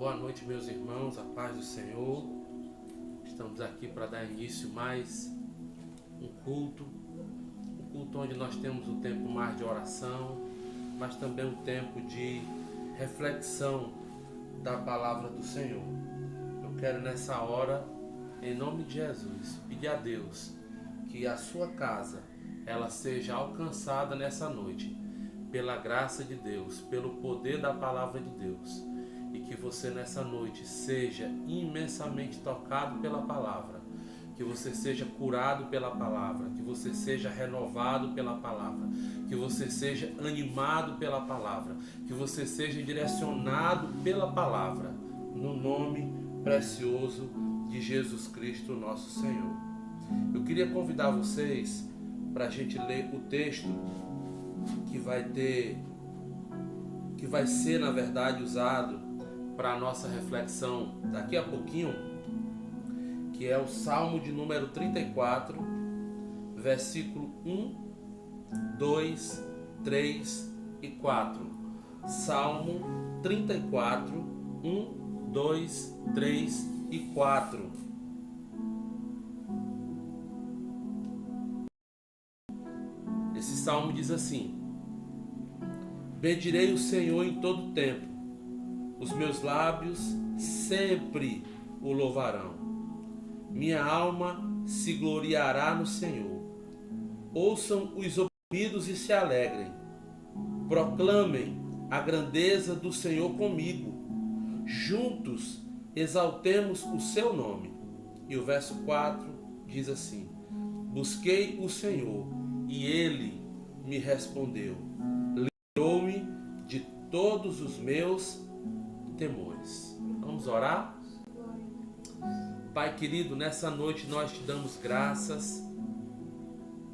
Boa noite, meus irmãos, a paz do Senhor. Estamos aqui para dar início mais um culto onde nós temos um tempo mais de oração, mas também um tempo de reflexão da palavra do Senhor. Eu quero nessa hora, em nome de Jesus, pedir a Deus que a sua casa ela seja alcançada nessa noite, pela graça de Deus, pelo poder da palavra de Deus, e que você nessa noite seja imensamente tocado pela palavra, que você seja curado pela palavra, que você seja renovado pela palavra, que você seja animado pela palavra, que você seja direcionado pela palavra, no nome precioso de Jesus Cristo, nosso Senhor. Eu queria convidar vocês para a gente ler o texto que vai ser na verdade usado para a nossa reflexão daqui a pouquinho, que é o Salmo de número 34, versículo 1, 2, 3 e 4. Salmo 34, 1, 2, 3 e 4. Esse salmo diz assim: bendirei o Senhor em todo tempo, os meus lábios sempre o louvarão. Minha alma se gloriará no Senhor. Ouçam os oprimidos e se alegrem. Proclamem a grandeza do Senhor comigo. Juntos exaltemos o seu nome. E o verso 4 diz assim: busquei o Senhor e ele me respondeu. Livrou-me de todos os meus temores. Vamos orar? Pai querido, nessa noite nós te damos graças,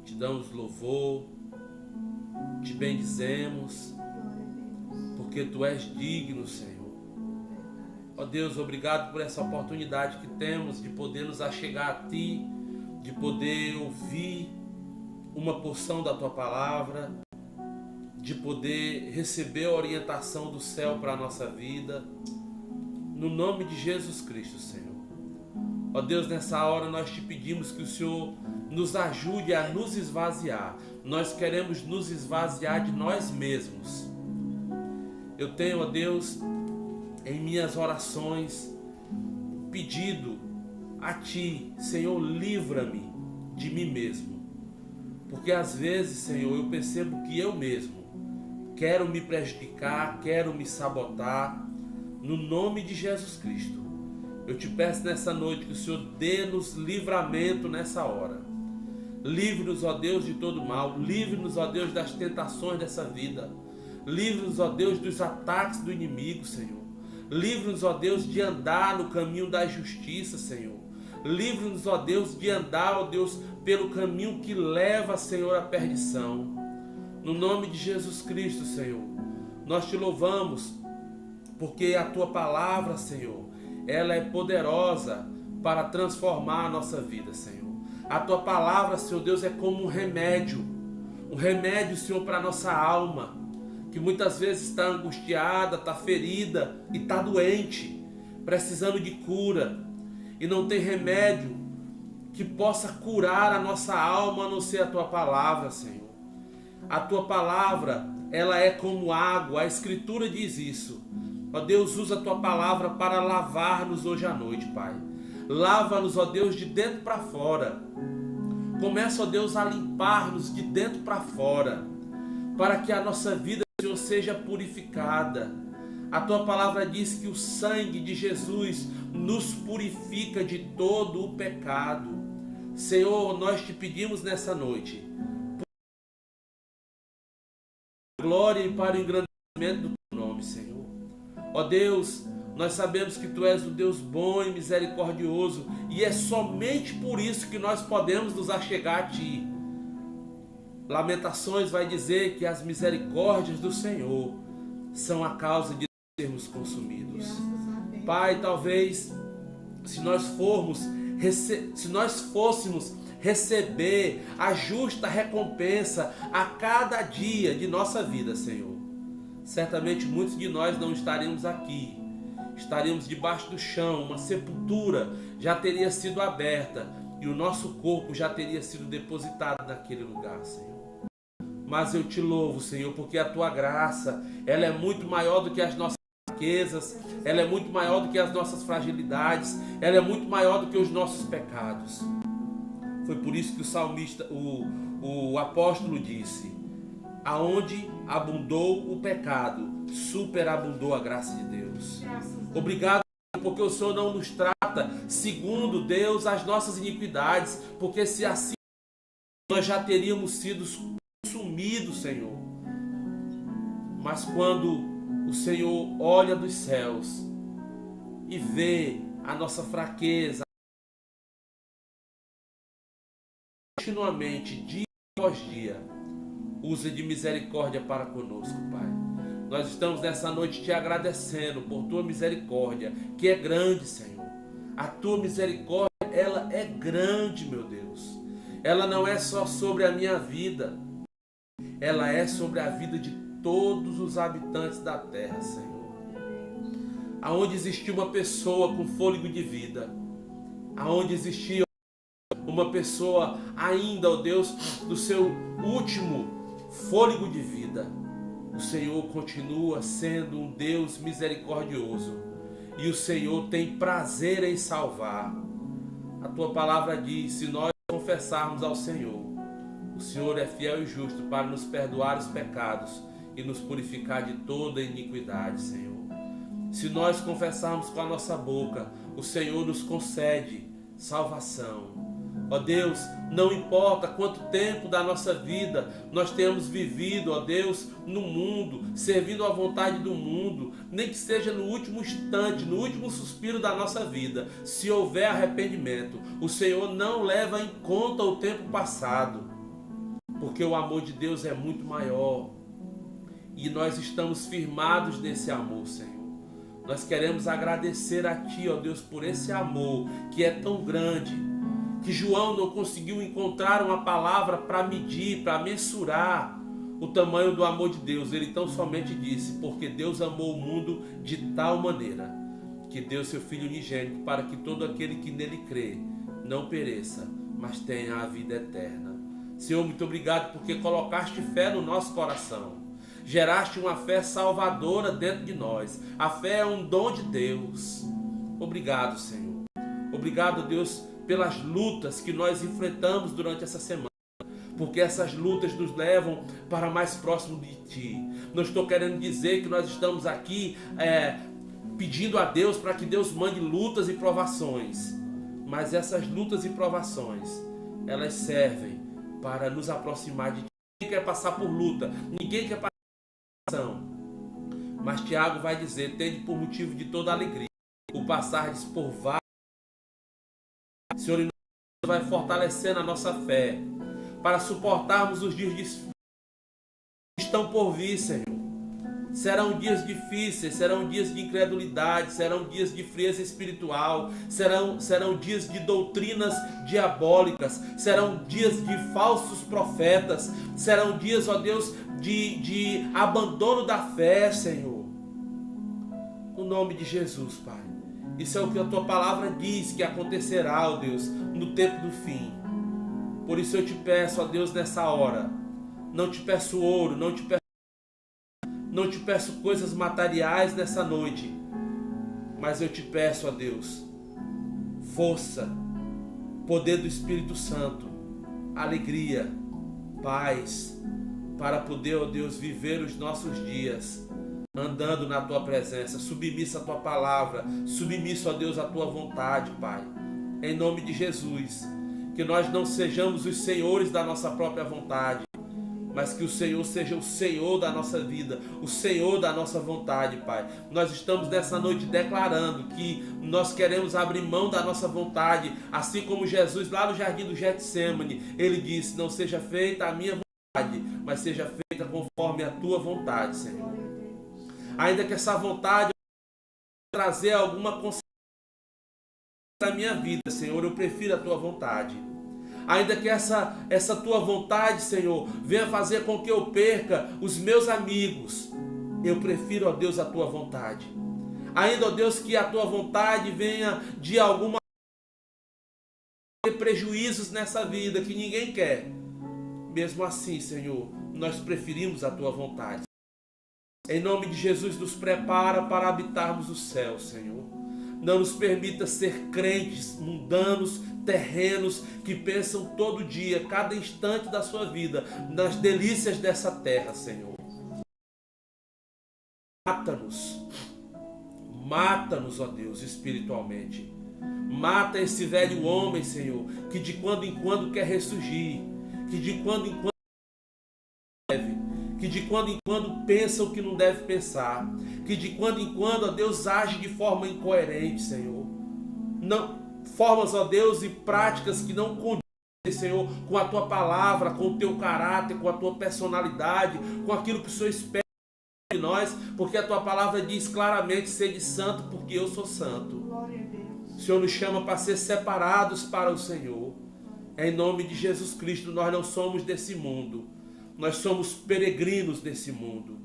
te damos louvor, te bendizemos, porque tu és digno, Senhor. Ó Deus, obrigado por essa oportunidade que temos de poder nos achegar a ti, de poder ouvir uma porção da tua palavra, de poder receber a orientação do céu para a nossa vida, no nome de Jesus Cristo, Senhor. Ó Deus, nessa hora nós te pedimos que o Senhor nos ajude a nos esvaziar. Nós queremos nos esvaziar de nós mesmos. Eu tenho, ó Deus, em minhas orações, pedido a Ti, Senhor, livra-me de mim mesmo. Porque às vezes, Senhor, eu percebo que eu mesmo quero me prejudicar, quero me sabotar. No nome de Jesus Cristo, eu te peço nessa noite que o Senhor dê-nos livramento nessa hora. Livre-nos, ó Deus, de todo mal. Livre-nos, ó Deus, das tentações dessa vida. Livre-nos, ó Deus, dos ataques do inimigo, Senhor. Livre-nos, ó Deus, de andar no caminho da justiça, Senhor. Livre-nos, ó Deus, de andar, ó Deus, pelo caminho que leva, Senhor, à perdição. No nome de Jesus Cristo, Senhor, nós te louvamos, porque a tua palavra, Senhor, ela é poderosa para transformar a nossa vida, Senhor. A tua palavra, Senhor Deus, é como um remédio, Senhor, para a nossa alma, que muitas vezes está angustiada, está ferida e está doente, precisando de cura, e não tem remédio que possa curar a nossa alma, a não ser a tua palavra, Senhor. A tua palavra, ela é como água, a Escritura diz isso. Ó Deus, usa a tua palavra para lavar-nos hoje à noite, Pai. Lava-nos, ó Deus, de dentro para fora. Começa, ó Deus, a limpar-nos de dentro para fora, para que a nossa vida, Senhor, seja purificada. A tua palavra diz que o sangue de Jesus nos purifica de todo o pecado. Senhor, nós te pedimos nessa noite, para a glória e para o engrandecimento do teu nome, Senhor. Ó Deus, nós sabemos que tu és um Deus bom e misericordioso, e é somente por isso que nós podemos nos achegar a ti. Lamentações vai dizer que as misericórdias do Senhor são a causa de sermos consumidos. Pai, talvez se nós fôssemos receber a justa recompensa a cada dia de nossa vida, Senhor, certamente muitos de nós não estaremos aqui, estaríamos debaixo do chão, uma sepultura já teria sido aberta e o nosso corpo já teria sido depositado naquele lugar, Senhor. Mas eu te louvo, Senhor, porque a tua graça, ela é muito maior do que as nossas fraquezas, ela é muito maior do que as nossas fragilidades, ela é muito maior do que os nossos pecados. Foi por isso que o salmista, o apóstolo disse: aonde abundou o pecado, superabundou a graça de Deus. Obrigado, porque o Senhor não nos trata segundo, Deus, as nossas iniquidades, porque se assim nós já teríamos sido consumidos, Senhor. Mas quando o Senhor olha dos céus e vê a nossa fraqueza, continuamente, dia após dia, usa de misericórdia para conosco, Pai. Nós estamos nessa noite te agradecendo por tua misericórdia, que é grande, Senhor. A tua misericórdia, ela é grande, meu Deus. Ela não é só sobre a minha vida, ela é sobre a vida de todos os habitantes da terra, Senhor. Aonde existia uma pessoa com fôlego de vida, aonde existia uma pessoa ainda, ó Deus, do seu último fôlego de vida, o Senhor continua sendo um Deus misericordioso e o Senhor tem prazer em salvar. A tua palavra diz: se nós confessarmos ao Senhor, o Senhor é fiel e justo para nos perdoar os pecados e nos purificar de toda iniquidade, Senhor. Se nós confessarmos com a nossa boca, o Senhor nos concede salvação. Ó Deus, não importa quanto tempo da nossa vida nós temos vivido, ó Deus, no mundo, servindo à vontade do mundo, nem que seja no último instante, no último suspiro da nossa vida, se houver arrependimento, o Senhor não leva em conta o tempo passado, porque o amor de Deus é muito maior e nós estamos firmados nesse amor, Senhor. Nós queremos agradecer a Ti, ó Deus, por esse amor que é tão grande, que João não conseguiu encontrar uma palavra para medir, para mensurar o tamanho do amor de Deus. Ele tão somente disse: porque Deus amou o mundo de tal maneira que deu seu Filho unigênito, para que todo aquele que nele crê não pereça, mas tenha a vida eterna. Senhor, muito obrigado porque colocaste fé no nosso coração, geraste uma fé salvadora dentro de nós. A fé é um dom de Deus. Obrigado, Senhor. Obrigado, Deus, pelas lutas que nós enfrentamos durante essa semana, porque essas lutas nos levam para mais próximo de Ti. Não estou querendo dizer que nós estamos aqui pedindo a Deus para que Deus mande lutas e provações, mas essas lutas e provações, elas servem para nos aproximar de Ti. Ninguém quer passar por luta, ninguém quer passar por provação, mas Tiago vai dizer: tende por motivo de toda alegria o passardes por várias. Senhor, vai fortalecendo a nossa fé para suportarmos os dias que estão por vir, Senhor. Serão dias difíceis, serão dias de incredulidade, serão dias de frieza espiritual, serão dias de doutrinas diabólicas, serão dias de falsos profetas, serão dias, ó Deus, de abandono da fé, Senhor. No nome de Jesus, Pai. Isso é o que a Tua palavra diz que acontecerá, ó Deus, no tempo do fim. Por isso eu te peço, ó Deus, nessa hora, não te peço ouro, não te peço coisas materiais nessa noite, mas eu te peço, ó Deus, força, poder do Espírito Santo, alegria, paz, para poder, ó Deus, viver os nossos dias andando na Tua presença, submisso à Tua palavra, submisso, ó Deus, à Tua vontade, Pai. Em nome de Jesus, que nós não sejamos os senhores da nossa própria vontade, mas que o Senhor seja o Senhor da nossa vida, o Senhor da nossa vontade, Pai. Nós estamos nessa noite declarando que nós queremos abrir mão da nossa vontade, assim como Jesus lá no jardim do Getsêmani, Ele disse: não seja feita a minha vontade, mas seja feita conforme a Tua vontade, Senhor. Ainda que essa vontade trazer alguma consequência na minha vida, Senhor, eu prefiro a Tua vontade. Ainda que essa Tua vontade, Senhor, venha fazer com que eu perca os meus amigos, eu prefiro, ó Deus, a Tua vontade. Ainda, ó Deus, que a tua vontade venha de alguma prejuízos nessa vida que ninguém quer. Mesmo assim, Senhor, nós preferimos a tua vontade. Em nome de Jesus, nos prepara para habitarmos o céu, Senhor. Não nos permita ser crentes mundanos, terrenos, que pensam todo dia, cada instante da sua vida, nas delícias dessa terra, Senhor. Mata-nos. Mata-nos, ó Deus, espiritualmente. Mata esse velho homem, Senhor, que de quando em quando quer ressurgir, que de quando em quando deve, que de quando em quando pensa o que não deve pensar, que de quando em quando, ó Deus, age de forma incoerente, Senhor. Não, formas, ó Deus, e práticas que não condizem, Senhor, com a tua palavra, com o teu caráter, com a tua personalidade, com aquilo que o Senhor espera de nós, porque a tua palavra diz claramente: sede santo, porque eu sou santo. O Senhor nos chama para ser separados para o Senhor. Em nome de Jesus Cristo, nós não somos desse mundo. Nós somos peregrinos desse mundo.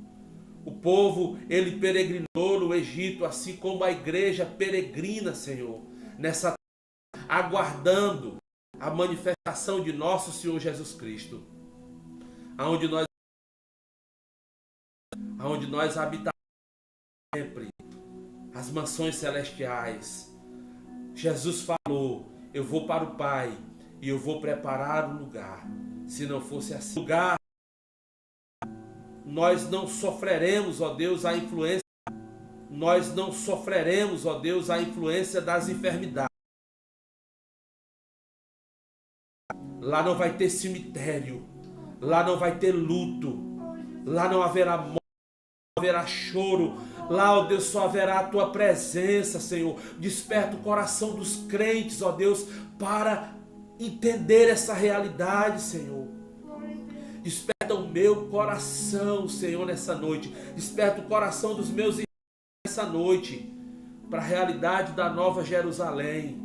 O povo, ele peregrinou no Egito, assim como a igreja peregrina, Senhor, nessa terra, aguardando a manifestação de nosso Senhor Jesus Cristo. Aonde nós habitamos sempre, as mansões celestiais. Jesus falou: eu vou para o Pai e eu vou preparar um lugar. Se não fosse assim, lugar, nós não sofreremos, ó Deus, a influência. Nós não sofreremos, ó Deus, a influência das enfermidades. Lá não vai ter cemitério, lá não vai ter luto, lá não haverá morte, não haverá choro. Lá, ó Deus, só haverá a tua presença, Senhor. Desperta o coração dos crentes, ó Deus, para entender essa realidade, Senhor. Desperta o meu coração, Senhor, nessa noite. Desperta o coração dos meus irmãos nessa noite, para a realidade da Nova Jerusalém.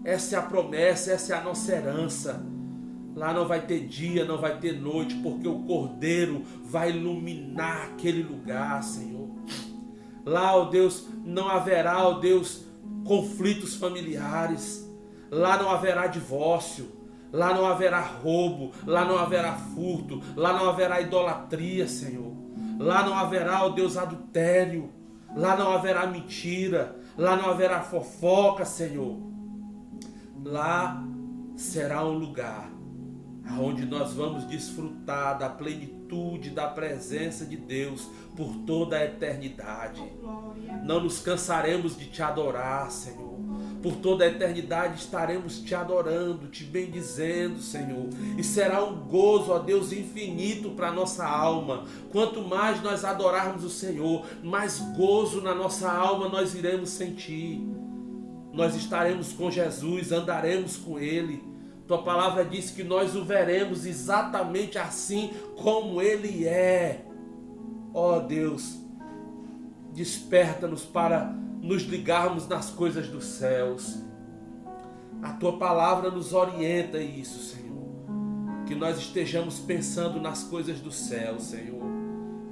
Essa é a promessa, essa é a nossa herança. Lá não vai ter dia, não vai ter noite, porque o Cordeiro vai iluminar aquele lugar, Senhor. Lá, ó Deus, não haverá, ó Deus, conflitos familiares. Lá não haverá divórcio. Lá não haverá roubo. Lá não haverá furto. Lá não haverá idolatria, Senhor. Lá não haverá, ó Deus, adultério. Lá não haverá mentira. Lá não haverá fofoca, Senhor. Lá será um lugar onde nós vamos desfrutar da plenitude da presença de Deus por toda a eternidade. Não nos cansaremos de te adorar, Senhor. Por toda a eternidade estaremos te adorando, te bendizendo, Senhor. E será um gozo, ó Deus, infinito para a nossa alma. Quanto mais nós adorarmos o Senhor, mais gozo na nossa alma nós iremos sentir. Nós estaremos com Jesus, andaremos com Ele. Tua palavra diz que nós o veremos exatamente assim como Ele é. Ó Deus, desperta-nos para nos ligarmos nas coisas dos céus. A Tua palavra nos orienta a isso, Senhor. Que nós estejamos pensando nas coisas do céu, Senhor.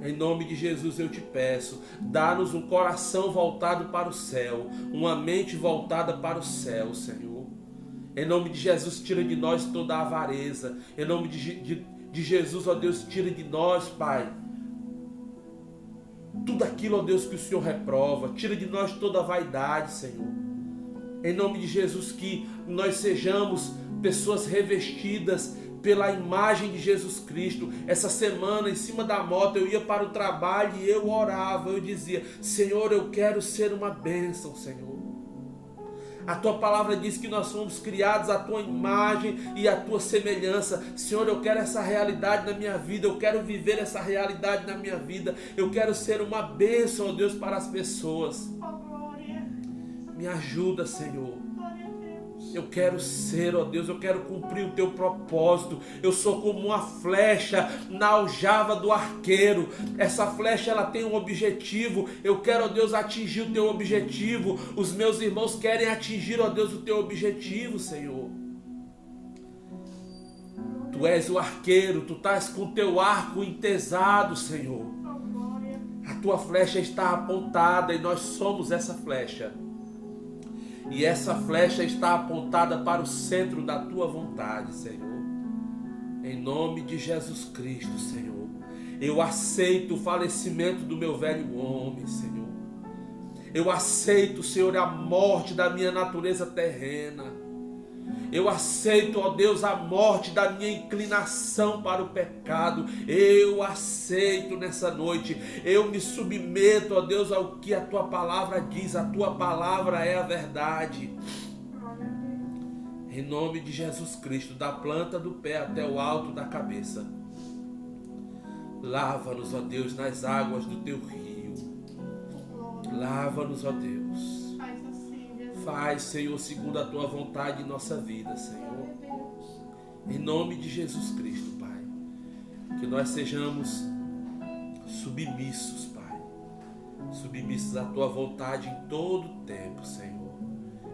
Em nome de Jesus eu te peço, dá-nos um coração voltado para o céu, uma mente voltada para o céu, Senhor. Em nome de Jesus, tira de nós toda a avareza. Em nome de Jesus, ó Deus, tira de nós, Pai, tudo aquilo, ó Deus, que o Senhor reprova. Tira de nós toda a vaidade, Senhor. Em nome de Jesus, que nós sejamos pessoas revestidas pela imagem de Jesus Cristo. Essa semana, em cima da moto, eu ia para o trabalho e eu orava. Eu dizia: Senhor, eu quero ser uma bênção, Senhor. A Tua palavra diz que nós fomos criados à Tua imagem e à Tua semelhança. Senhor, eu quero essa realidade na minha vida. Eu quero viver essa realidade na minha vida. Eu quero ser uma bênção, ó Deus, para as pessoas. Me ajuda, Senhor. Eu quero ser, ó Deus, eu quero cumprir o Teu propósito. Eu sou como uma flecha na aljava do arqueiro. Essa flecha, ela tem um objetivo. Eu quero, ó Deus, atingir o Teu objetivo. Os meus irmãos querem atingir, ó Deus, o Teu objetivo, Senhor. Tu és o arqueiro, Tu estás com o Teu arco entesado, Senhor. A tua flecha está apontada e nós somos essa flecha. E essa flecha está apontada para o centro da tua vontade, Senhor. Em nome de Jesus Cristo, Senhor. Eu aceito o falecimento do meu velho homem, Senhor. Eu aceito, Senhor, a morte da minha natureza terrena. Eu aceito, ó Deus, a morte da minha inclinação para o pecado. Eu aceito nessa noite. Eu me submeto, ó Deus, ao que a tua palavra diz. A tua palavra é a verdade. Em nome de Jesus Cristo, da planta do pé até o alto da cabeça. Lava-nos, ó Deus, nas águas do teu rio. Lava-nos, ó Deus. Faz, Senhor, segundo a tua vontade em nossa vida, Senhor. Em nome de Jesus Cristo, Pai. Que nós sejamos submissos, Pai. Submissos à tua vontade em todo o tempo, Senhor.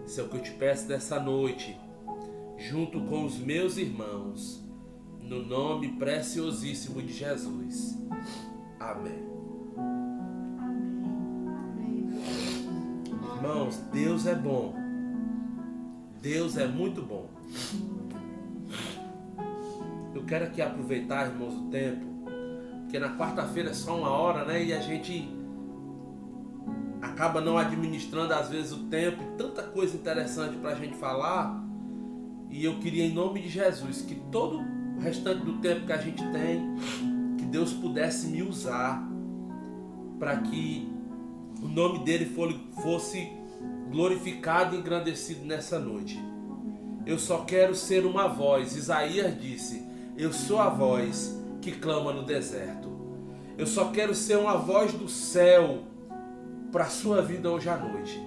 Isso é o que eu te peço nessa noite, junto com os meus irmãos, no nome preciosíssimo de Jesus. Amém. Irmãos, Deus é bom. Deus é muito bom. Eu quero aqui aproveitar, irmãos, o tempo, porque na quarta-feira é só 1 hora, né? E a gente acaba não administrando às vezes o tempo, tanta coisa interessante para a gente falar. E eu queria, em nome de Jesus, que todo o restante do tempo que a gente tem, que Deus pudesse me usar para que o nome dele fosse glorificado e engrandecido nessa noite. Eu só quero ser uma voz. Isaías disse: eu sou a voz que clama no deserto. Eu só quero ser uma voz do céu para a sua vida hoje à noite.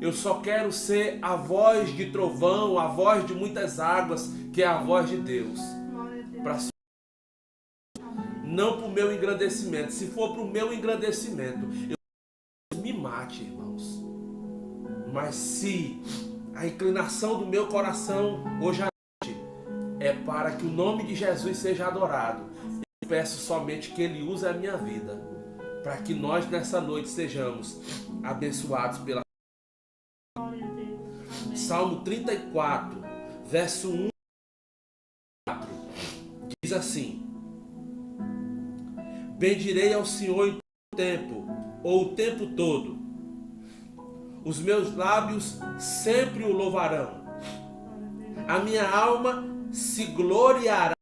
Eu só quero ser a voz de trovão, a voz de muitas águas, que é a voz de Deus. Não para o meu engrandecimento. Se for para o meu engrandecimento, me mate, irmãos. Mas se a inclinação do meu coração hoje à noite é para que o nome de Jesus seja adorado, eu peço somente que Ele use a minha vida, para que nós nessa noite sejamos abençoados pela Salmo 34, verso 1 e 4, diz assim: bendirei ao Senhor em todo tempo, ou o tempo todo. Os meus lábios sempre o louvarão. A minha alma se gloriará.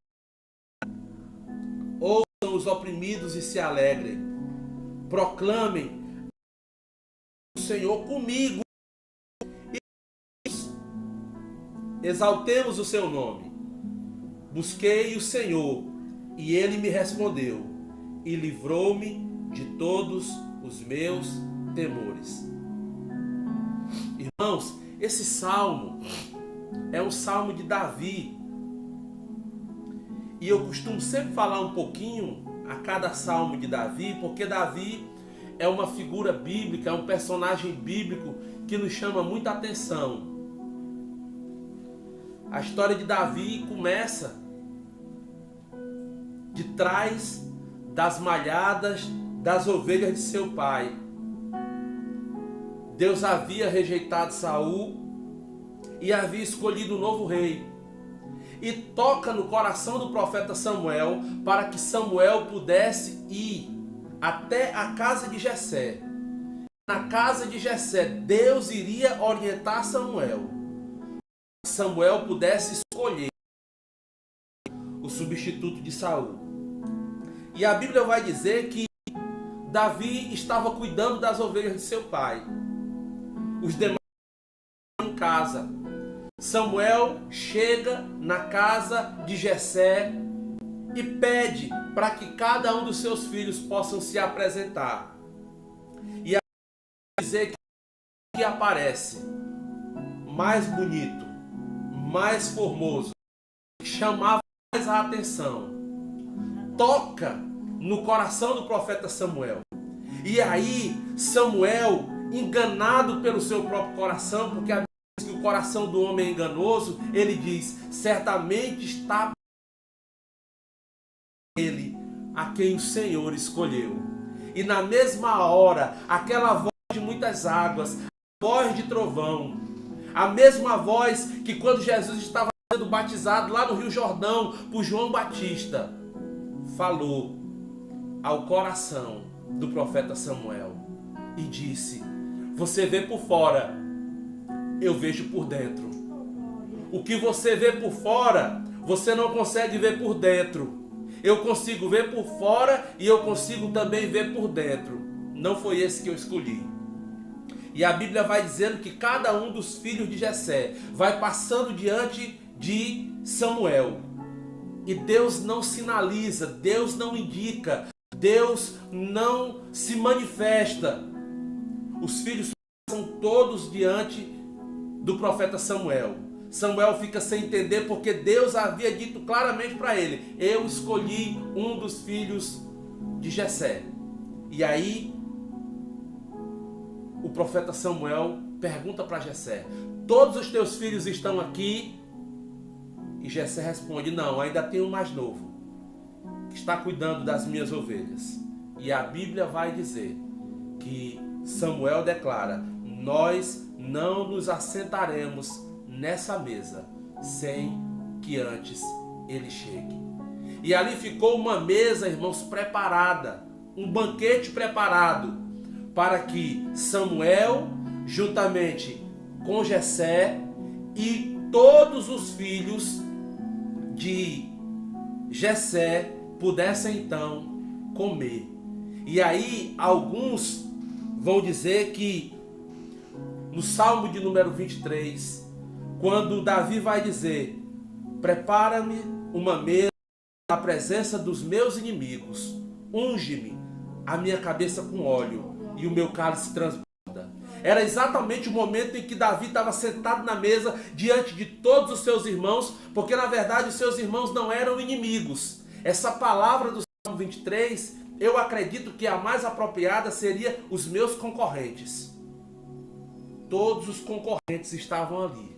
Ouçam os oprimidos e se alegrem. Proclamem o Senhor comigo. Exaltemos o seu nome. Busquei o Senhor e ele me respondeu e livrou-me de todos os meus temores. Irmãos, esse salmo é um salmo de Davi. E eu costumo sempre falar um pouquinho a cada salmo de Davi, porque Davi é uma figura bíblica, é um personagem bíblico que nos chama muita atenção. A história de Davi começa de trás das malhadas das ovelhas de seu pai. Deus havia rejeitado Saul e havia escolhido um novo rei. E toca no coração do profeta Samuel para que Samuel pudesse ir até a casa de Jessé. Na casa de Jessé, Deus iria orientar Samuel. Samuel pudesse escolher o substituto de Saul. E a Bíblia vai dizer que Davi estava cuidando das ovelhas de seu pai. Os demais estavam em casa. Samuel chega na casa de Jessé e pede para que cada um dos seus filhos possam se apresentar. E a Bíblia vai dizer que aparece mais bonito, mais formoso, chamava mais a atenção, toca no coração do profeta Samuel. E aí Samuel, enganado pelo seu próprio coração, porque a Bíblia diz que o coração do homem é enganoso, ele diz: certamente está ele a quem o Senhor escolheu. E na mesma hora, aquela voz de muitas águas, a voz de trovão, a mesma voz que quando Jesus estava sendo batizado lá no Rio Jordão por João Batista, falou ao coração do profeta Samuel e disse: você vê por fora, eu vejo por dentro. O que você vê por fora, você não consegue ver por dentro. Eu consigo ver por fora e eu consigo também ver por dentro. Não foi esse que eu escolhi. E a Bíblia vai dizendo que cada um dos filhos de Jessé vai passando diante de Samuel. E Deus não sinaliza, Deus não indica, Deus não se manifesta. Os filhos passam todos diante do profeta Samuel. Samuel fica sem entender porque Deus havia dito claramente para ele: eu escolhi um dos filhos de Jessé. E aí o profeta Samuel pergunta para Jessé: todos os teus filhos estão aqui? E Jessé responde: não, ainda tem um mais novo, que está cuidando das minhas ovelhas. E a Bíblia vai dizer que Samuel declara: nós não nos assentaremos nessa mesa sem que antes ele chegue. E ali ficou uma mesa, irmãos, preparada, um banquete preparado para que Samuel, juntamente com Jessé e todos os filhos de Jessé pudessem então comer. E aí alguns vão dizer que no Salmo de número 23, quando Davi vai dizer: prepara-me uma mesa na presença dos meus inimigos, unge-me a minha cabeça com óleo e o meu cálice transborda. Era exatamente o momento em que Davi estava sentado na mesa diante de todos os seus irmãos, porque na verdade os seus irmãos não eram inimigos. Essa palavra do Salmo 23, eu acredito que a mais apropriada seria os meus concorrentes. Todos os concorrentes estavam ali.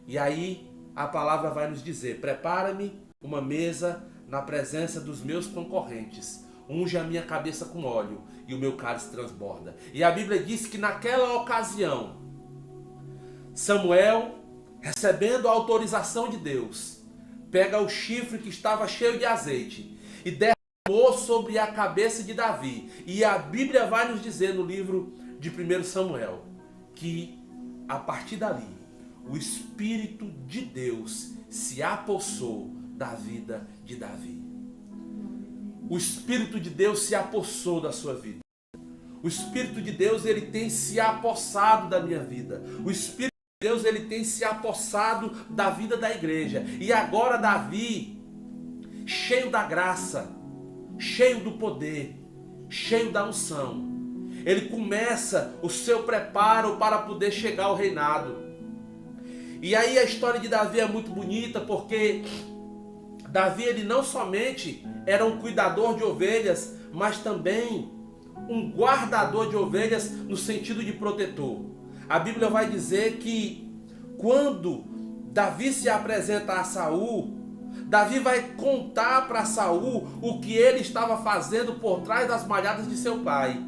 E aí a palavra vai nos dizer: prepara-me uma mesa na presença dos meus concorrentes, unge a minha cabeça com óleo e o meu cálice transborda. E a Bíblia diz que naquela ocasião, Samuel, recebendo a autorização de Deus, pega o chifre que estava cheio de azeite e derramou sobre a cabeça de Davi. E a Bíblia vai nos dizer no livro de 1 Samuel que a partir dali o Espírito de Deus se apossou da vida de Davi. O Espírito de Deus se apossou da sua vida. O Espírito de Deus, ele tem se apossado da minha vida. O Espírito de Deus, ele tem se apossado da vida da igreja. E agora Davi, cheio da graça, cheio do poder, cheio da unção, ele começa o seu preparo para poder chegar ao reinado. E aí a história de Davi é muito bonita, porque Davi, ele não somente era um cuidador de ovelhas, mas também um guardador de ovelhas no sentido de protetor. A Bíblia vai dizer que quando Davi se apresenta a Saul, Davi vai contar para Saul o que ele estava fazendo por trás das malhadas de seu pai.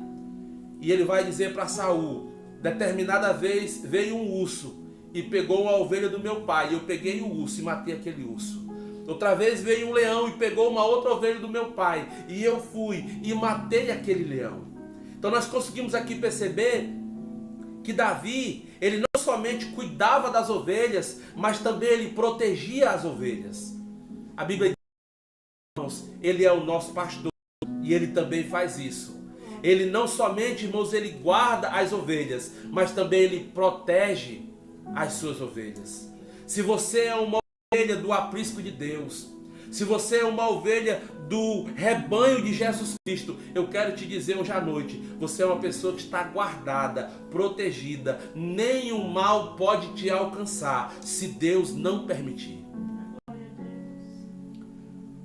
E ele vai dizer para Saul: determinada vez veio um urso e pegou a ovelha do meu pai. Eu peguei o urso e matei aquele urso. Outra vez veio um leão e pegou uma outra ovelha do meu pai. E eu fui e matei aquele leão. Então nós conseguimos aqui perceber que Davi, ele não somente cuidava das ovelhas, mas também ele protegia as ovelhas. A Bíblia diz, irmãos, ele é o nosso pastor e ele também faz isso. Ele não somente, irmãos, ele guarda as ovelhas, mas também ele protege as suas ovelhas. Se você é uma ovelha do aprisco de Deus, se você é uma ovelha do rebanho de Jesus Cristo, eu quero te dizer hoje à noite, você é uma pessoa que está guardada, protegida. Nenhum mal pode te alcançar se Deus não permitir.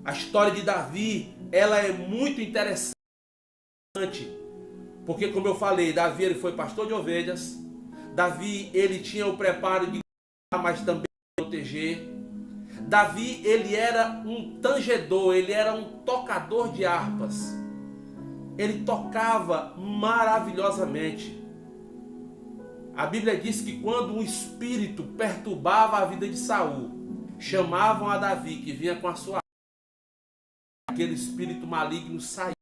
A história de Davi, ela é muito interessante, porque como eu falei, Davi, ele foi pastor de ovelhas. Davi, ele tinha o preparo de guardar, mas também de proteger. Davi, ele era um tangedor, ele era um tocador de harpas. ele tocava maravilhosamente. A Bíblia diz que quando um espírito perturbava a vida de Saul, chamavam a Davi, que vinha com a sua arma. Aquele espírito maligno saía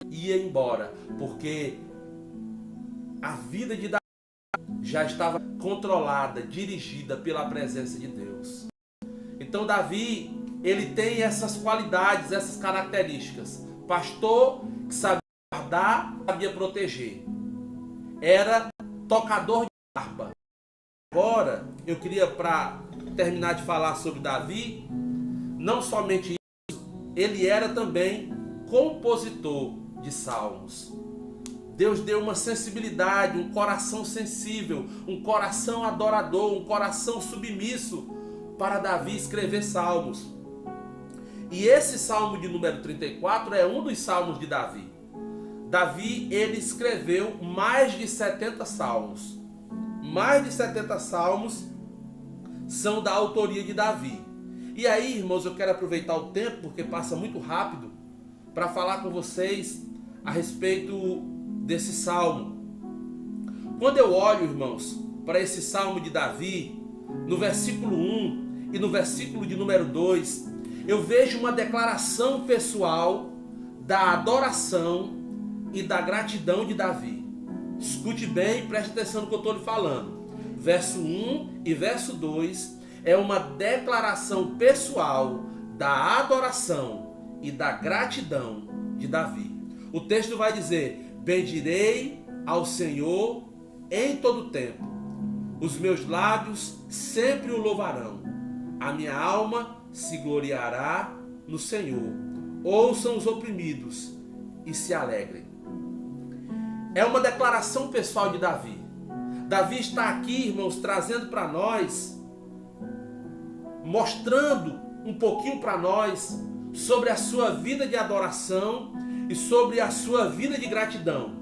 e ia embora, porque a vida de Davi já estava controlada, dirigida pela presença de Deus. Então Davi, ele tem essas qualidades, essas características. Pastor que sabia guardar, sabia proteger. Era tocador de harpa. Agora, eu queria, para terminar de falar sobre Davi, não somente isso, ele era também compositor de salmos. Deus deu uma sensibilidade, um coração sensível, um coração adorador, um coração submisso para Davi escrever salmos. E esse salmo de número 34 é um dos salmos de Davi. Davi, ele escreveu mais de 70 salmos. Mais de 70 salmos são da autoria de Davi. E aí, irmãos, eu quero aproveitar o tempo, porque passa muito rápido, para falar com vocês a respeito desse salmo. Quando eu olho, irmãos, para esse salmo de Davi, no versículo 1 e no versículo de número 2, eu vejo uma declaração pessoal da adoração e da gratidão de Davi. Escute bem e preste atenção no que eu estou lhe falando. Verso 1 e verso 2 é uma declaração pessoal da adoração e da gratidão de Davi. O texto vai dizer: bendirei ao Senhor em todo tempo. Os meus lábios sempre o louvarão. A minha alma se gloriará no Senhor. Ouçam os oprimidos e se alegrem. É uma declaração pessoal de Davi. Davi está aqui, irmãos, trazendo para nós, mostrando um pouquinho para nós sobre a sua vida de adoração e sobre a sua vida de gratidão.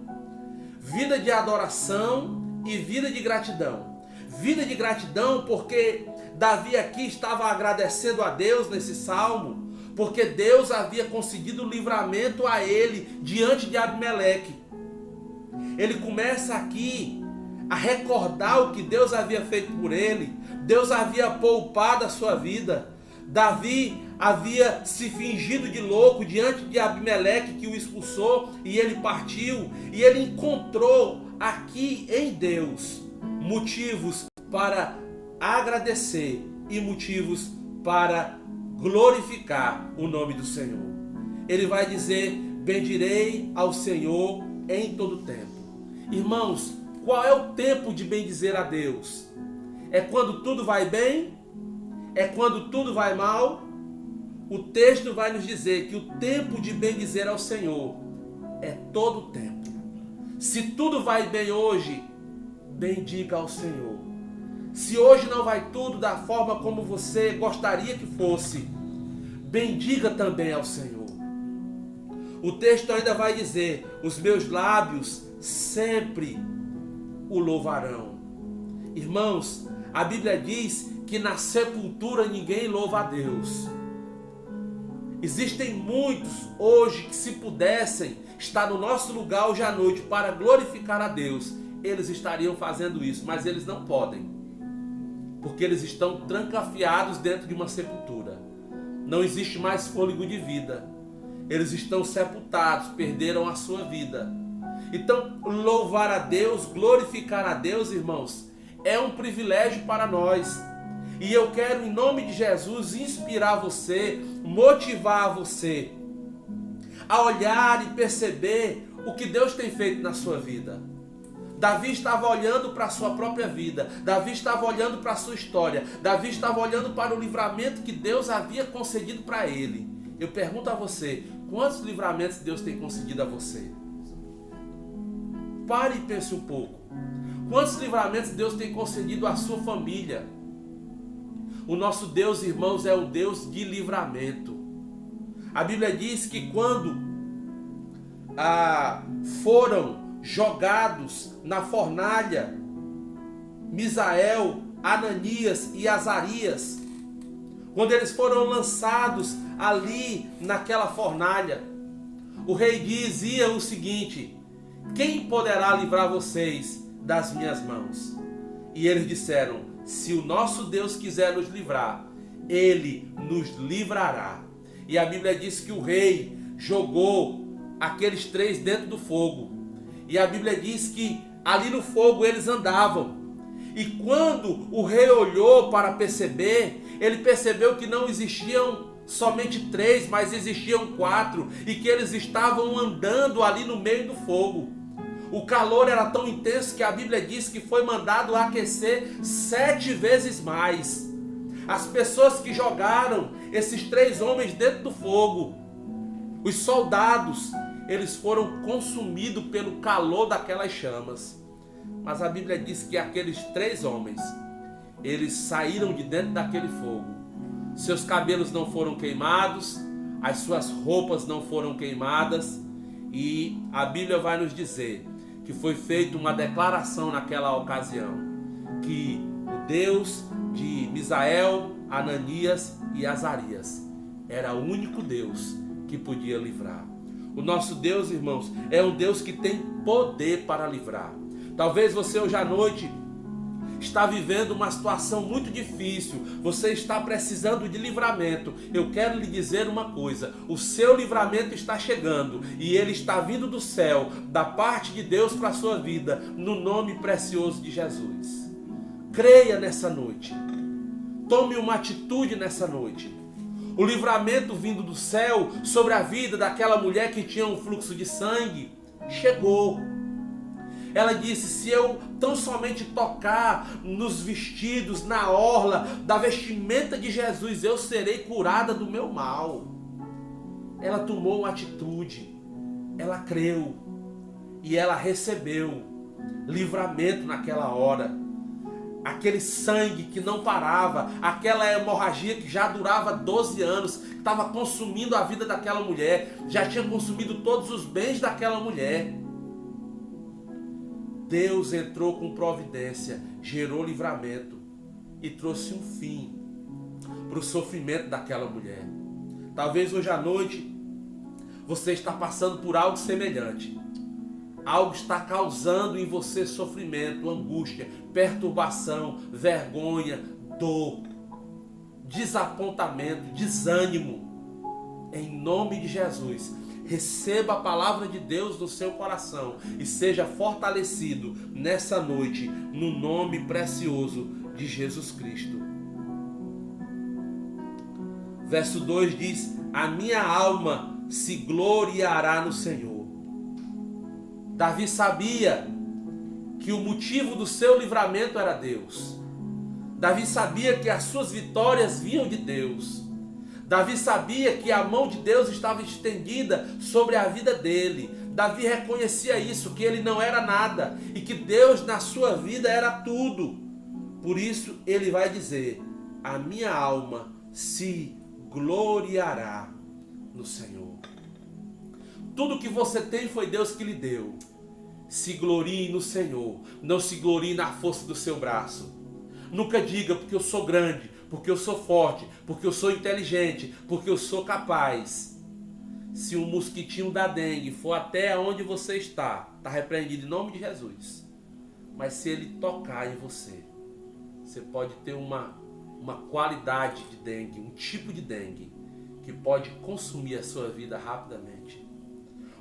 Vida de adoração e vida de gratidão. Vida de gratidão porque Davi aqui estava agradecendo a Deus nesse salmo, porque Deus havia concedido livramento a ele diante de Abimeleque. Ele começa aqui a recordar o que Deus havia feito por ele. Deus havia poupado a sua vida. Davi havia se fingido de louco diante de Abimeleque, que o expulsou, e ele partiu. E ele encontrou aqui em Deus motivos para agradecer e motivos para glorificar o nome do Senhor. Ele vai dizer: bendirei ao Senhor em todo tempo. Irmãos, qual é o tempo de bendizer a Deus? É quando tudo vai bem? É quando tudo vai mal? O texto vai nos dizer que o tempo de bendizer ao Senhor é todo o tempo. Se tudo vai bem hoje, bendiga ao Senhor. Se hoje não vai tudo da forma como você gostaria que fosse, bendiga também ao Senhor. O texto ainda vai dizer: os meus lábios sempre o louvarão. Irmãos, a Bíblia diz que na sepultura ninguém louva a Deus. Existem muitos hoje que, se pudessem estar no nosso lugar hoje à noite para glorificar a Deus, eles estariam fazendo isso, mas eles não podem, porque eles estão trancafiados dentro de uma sepultura. Não existe mais fôlego de vida. Eles estão sepultados, perderam a sua vida. Então, louvar a Deus, glorificar a Deus, irmãos, é um privilégio para nós. E eu quero, em nome de Jesus, inspirar você, motivar você a olhar e perceber o que Deus tem feito na sua vida. Davi estava olhando para a sua própria vida. Davi estava olhando para a sua história. Davi estava olhando para o livramento que Deus havia concedido para ele. Eu pergunto a você: quantos livramentos Deus tem concedido a você? Pare e pense um pouco. Quantos livramentos Deus tem concedido à sua família? O nosso Deus, irmãos, é o Deus de livramento. A Bíblia diz que quando foram jogados na fornalha Misael, Ananias e Azarias, quando eles foram lançados ali naquela fornalha, o rei dizia o seguinte: quem poderá livrar vocês das minhas mãos? E eles disseram: se o nosso Deus quiser nos livrar, ele nos livrará. E a Bíblia diz que o rei jogou aqueles 3 dentro do fogo. E a Bíblia diz que ali no fogo eles andavam. E quando o rei olhou para perceber, ele percebeu que não existiam somente 3, mas existiam 4. E que eles estavam andando ali no meio do fogo. O calor era tão intenso que a Bíblia diz que foi mandado aquecer 7 vezes mais. As pessoas que jogaram esses 3 homens dentro do fogo, os soldados, eles foram consumidos pelo calor daquelas chamas. Mas a Bíblia diz que aqueles 3 homens, eles saíram de dentro daquele fogo. Seus cabelos não foram queimados, as suas roupas não foram queimadas. E a Bíblia vai nos dizer que foi feita uma declaração naquela ocasião, que o Deus de Misael, Ananias e Azarias era o único Deus que podia livrar. O nosso Deus, irmãos, é um Deus que tem poder para livrar. Talvez você hoje à noite está vivendo uma situação muito difícil, você está precisando de livramento. Eu quero lhe dizer uma coisa: o seu livramento está chegando e ele está vindo do céu, da parte de Deus para a sua vida, no nome precioso de Jesus. Creia nessa noite, tome uma atitude nessa noite. O livramento vindo do céu sobre a vida daquela mulher que tinha um fluxo de sangue chegou. Ela disse: se eu tão somente tocar nos vestidos, na orla da vestimenta de Jesus, eu serei curada do meu mal. Ela tomou uma atitude, ela creu e ela recebeu livramento naquela hora. Aquele sangue que não parava, aquela hemorragia que já durava 12 anos, que estava consumindo a vida daquela mulher, já tinha consumido todos os bens daquela mulher. Deus entrou com providência, gerou livramento e trouxe um fim para o sofrimento daquela mulher. Talvez hoje à noite você está passando por algo semelhante. Algo está causando em você sofrimento, angústia, perturbação, vergonha, dor, desapontamento, desânimo. Em nome de Jesus, receba a palavra de Deus no seu coração e seja fortalecido nessa noite, no nome precioso de Jesus Cristo. Verso 2 diz: a minha alma se gloriará no Senhor. Davi sabia que o motivo do seu livramento era Deus. Davi sabia que as suas vitórias vinham de Deus. Davi sabia que a mão de Deus estava estendida sobre a vida dele. Davi reconhecia isso, que ele não era nada e que Deus na sua vida era tudo. Por isso ele vai dizer: a minha alma se gloriará no Senhor. Tudo que você tem foi Deus que lhe deu. Se glorie no Senhor, não se glorie na força do seu braço. Nunca diga: porque eu sou grande, porque eu sou forte, porque eu sou inteligente, porque eu sou capaz. Se um mosquitinho da dengue for até onde você está repreendido em nome de Jesus. Mas se ele tocar em você, você pode ter uma qualidade de dengue, um tipo de dengue, que pode consumir a sua vida rapidamente.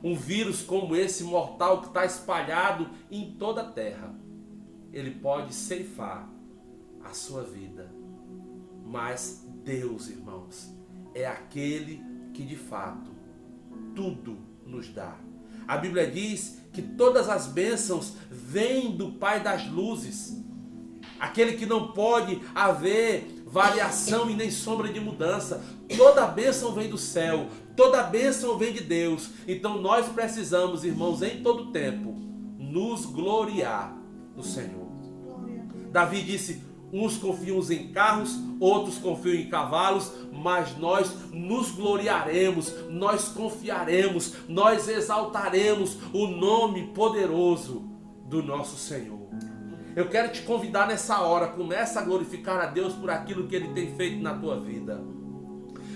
Um vírus como esse mortal que está espalhado em toda a terra, ele pode ceifar a sua vida. Mas Deus, irmãos, é aquele que de fato tudo nos dá. A Bíblia diz que todas as bênçãos vêm do Pai das luzes, aquele que não pode haver variação e nem sombra de mudança. Toda bênção vem do céu, toda bênção vem de Deus. Então nós precisamos, irmãos, em todo tempo, nos gloriar no Senhor. Davi disse: uns confiam em carros, outros confiam em cavalos, mas nós nos gloriaremos, nós confiaremos, nós exaltaremos o nome poderoso do nosso Senhor. Eu quero te convidar nessa hora, começa a glorificar a Deus por aquilo que Ele tem feito na tua vida.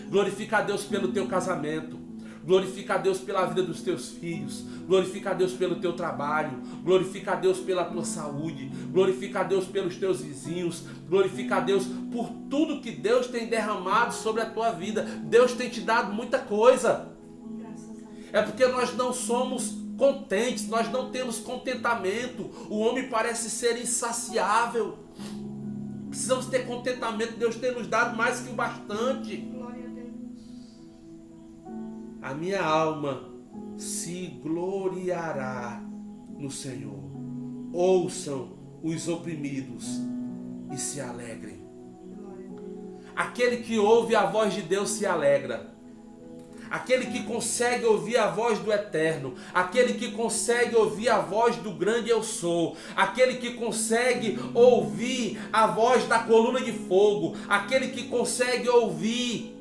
Glorifica a Deus pelo teu casamento, Glorifica a Deus pela vida dos teus filhos. Glorifica a Deus pelo teu trabalho. Glorifica a Deus pela tua saúde. Glorifica a Deus pelos teus vizinhos. Glorifica a Deus por tudo que Deus tem derramado sobre a tua vida. Deus tem te dado muita coisa. É porque nós não somos contentes, nós não temos contentamento. O homem parece ser insaciável. Precisamos ter contentamento. Deus tem nos dado mais que o bastante. Glória a Deus. A minha alma se gloriará no Senhor. Ouçam os oprimidos e se alegrem. Glória a Deus. Aquele que ouve a voz de Deus se alegra. Aquele que consegue ouvir a voz do Eterno, aquele que consegue ouvir a voz do grande eu sou, aquele que consegue ouvir a voz da coluna de fogo, aquele que consegue ouvir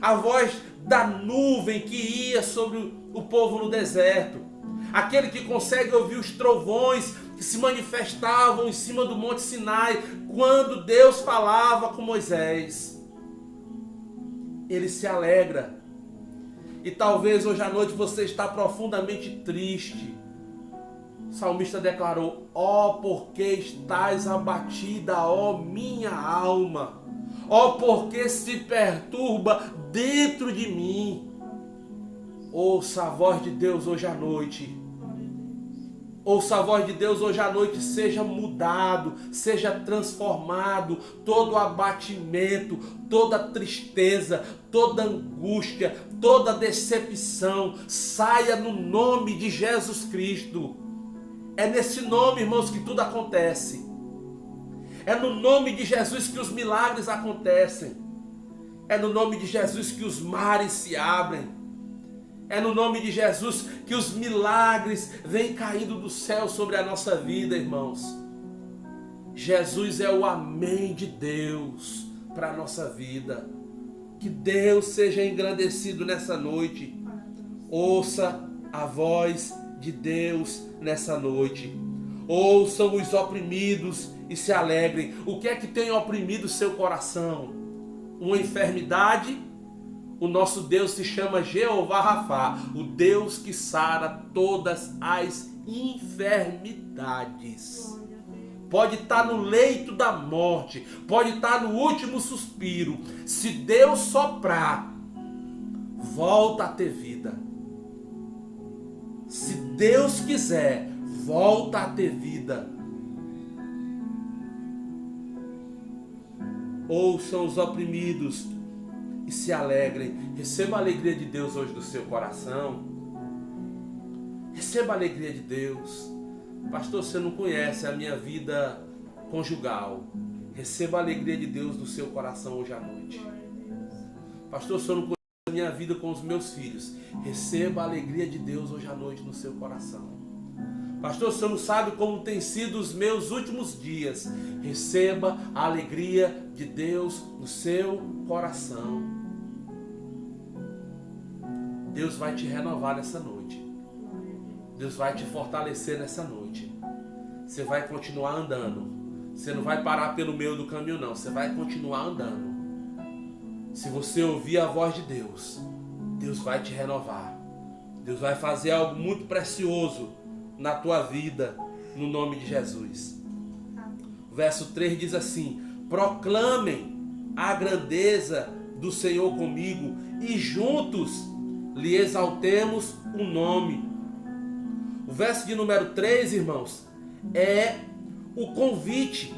a voz da nuvem que ia sobre o povo no deserto, aquele que consegue ouvir os trovões que se manifestavam em cima do Monte Sinai quando Deus falava com Moisés. Ele se alegra. E talvez hoje à noite você está profundamente triste. O salmista declarou: ó, porque estás abatida, ó minha alma. Ó, porque se perturba dentro de mim. Ouça a voz de Deus hoje à noite. Ouça a voz de Deus hoje à noite, seja mudado, seja transformado, todo abatimento, toda tristeza, toda angústia, toda decepção, saia no nome de Jesus Cristo. É nesse nome, irmãos, que tudo acontece. É no nome de Jesus que os milagres acontecem. É no nome de Jesus que os mares se abrem. É no nome de Jesus que os milagres vêm caindo do céu sobre a nossa vida, irmãos. Jesus é o amém de Deus para a nossa vida. Que Deus seja engrandecido nessa noite. Ouça a voz de Deus nessa noite. Ouçam os oprimidos e se alegrem. O que é que tem oprimido o seu coração? Uma enfermidade? O nosso Deus se chama Jeová Rafá, o Deus que sara todas as enfermidades. Pode estar no leito da morte, pode estar no último suspiro. Se Deus soprar, volta a ter vida. Se Deus quiser, volta a ter vida. Ouçam os oprimidos e se alegrem. Receba a alegria de Deus hoje do seu coração. Receba a alegria de Deus. Pastor, você não conhece a minha vida conjugal. Receba a alegria de Deus do seu coração hoje à noite. Pastor, você não conhece a minha vida com os meus filhos. Receba a alegria de Deus hoje à noite no seu coração. Pastor, você não sabe como tem sido os meus últimos dias. Receba a alegria de Deus no seu coração. Deus vai te renovar nessa noite. Deus vai te fortalecer nessa noite. Você vai continuar andando. Você não vai parar pelo meio do caminho, não. Você vai continuar andando. Se você ouvir a voz de Deus, Deus vai te renovar. Deus vai fazer algo muito precioso na tua vida, no nome de Jesus. O verso 3 diz assim: proclamem a grandeza do Senhor comigo e juntos lhe exaltemos o nome. O verso de número 3, irmãos, é o convite,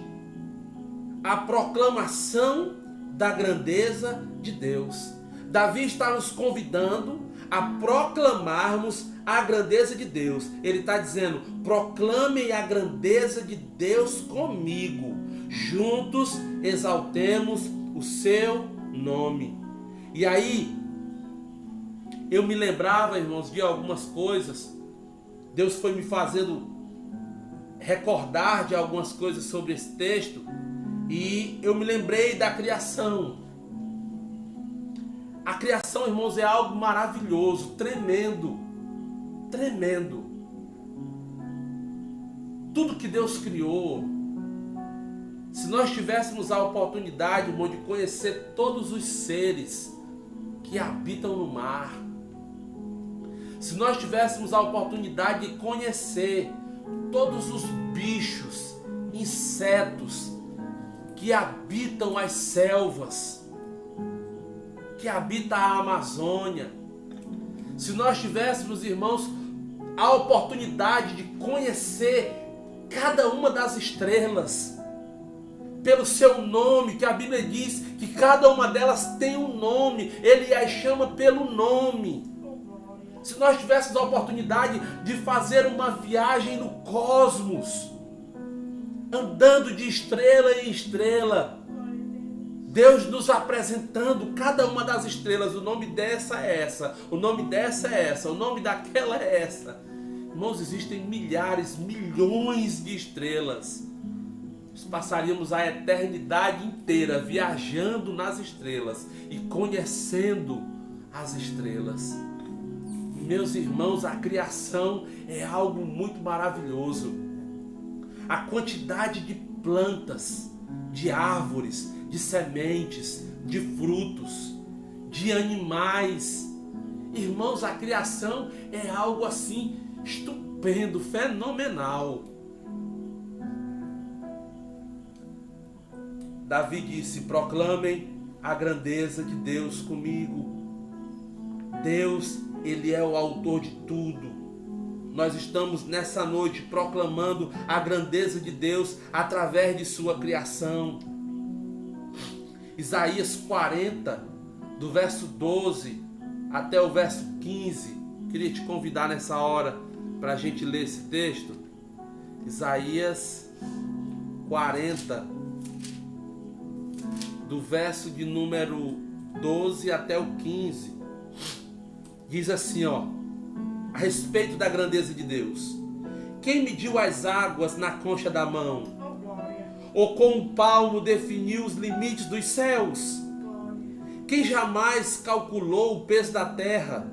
a proclamação da grandeza de Deus. Davi está nos convidando a proclamarmos a grandeza de Deus. Ele está dizendo: proclamem a grandeza de Deus comigo. Juntos exaltemos o seu nome. E aí, eu me lembrava, irmãos, de algumas coisas. Deus foi me fazendo recordar de algumas coisas sobre esse texto. E eu me lembrei da criação. A criação, irmãos, é algo maravilhoso, tremendo. Tremendo. Tudo que Deus criou. Se nós tivéssemos a oportunidade, irmão, de conhecer todos os seres que habitam no mar, se nós tivéssemos a oportunidade de conhecer todos os bichos, insetos que habitam as selvas, que habitam a Amazônia, se nós tivéssemos, irmãos, a oportunidade de conhecer cada uma das estrelas pelo seu nome, que a Bíblia diz que cada uma delas tem um nome, ele as chama pelo nome. Se nós tivéssemos a oportunidade de fazer uma viagem no cosmos, andando de estrela em estrela, Deus nos apresentando cada uma das estrelas, o nome dessa é essa, o nome dessa é essa, o nome daquela é essa. Irmãos, existem milhares, milhões de estrelas. Nós passaríamos a eternidade inteira viajando nas estrelas e conhecendo as estrelas. Meus irmãos, a criação é algo muito maravilhoso. A quantidade de plantas, de árvores, de sementes, de frutos, de animais. Irmãos, a criação é algo assim estupendo, fenomenal. Davi disse: proclamem a grandeza de Deus comigo. Deus, Ele é o autor de tudo. Nós estamos nessa noite proclamando a grandeza de Deus através de sua criação. Isaías 40, do verso 12 até o verso 15. Queria te convidar nessa hora para a gente ler esse texto. Isaías 40, do verso de número 12 até o 15. Diz assim, ó, a respeito da grandeza de Deus: quem mediu as águas na concha da mão? Ou com um palmo definiu os limites dos céus? Quem jamais calculou o peso da terra?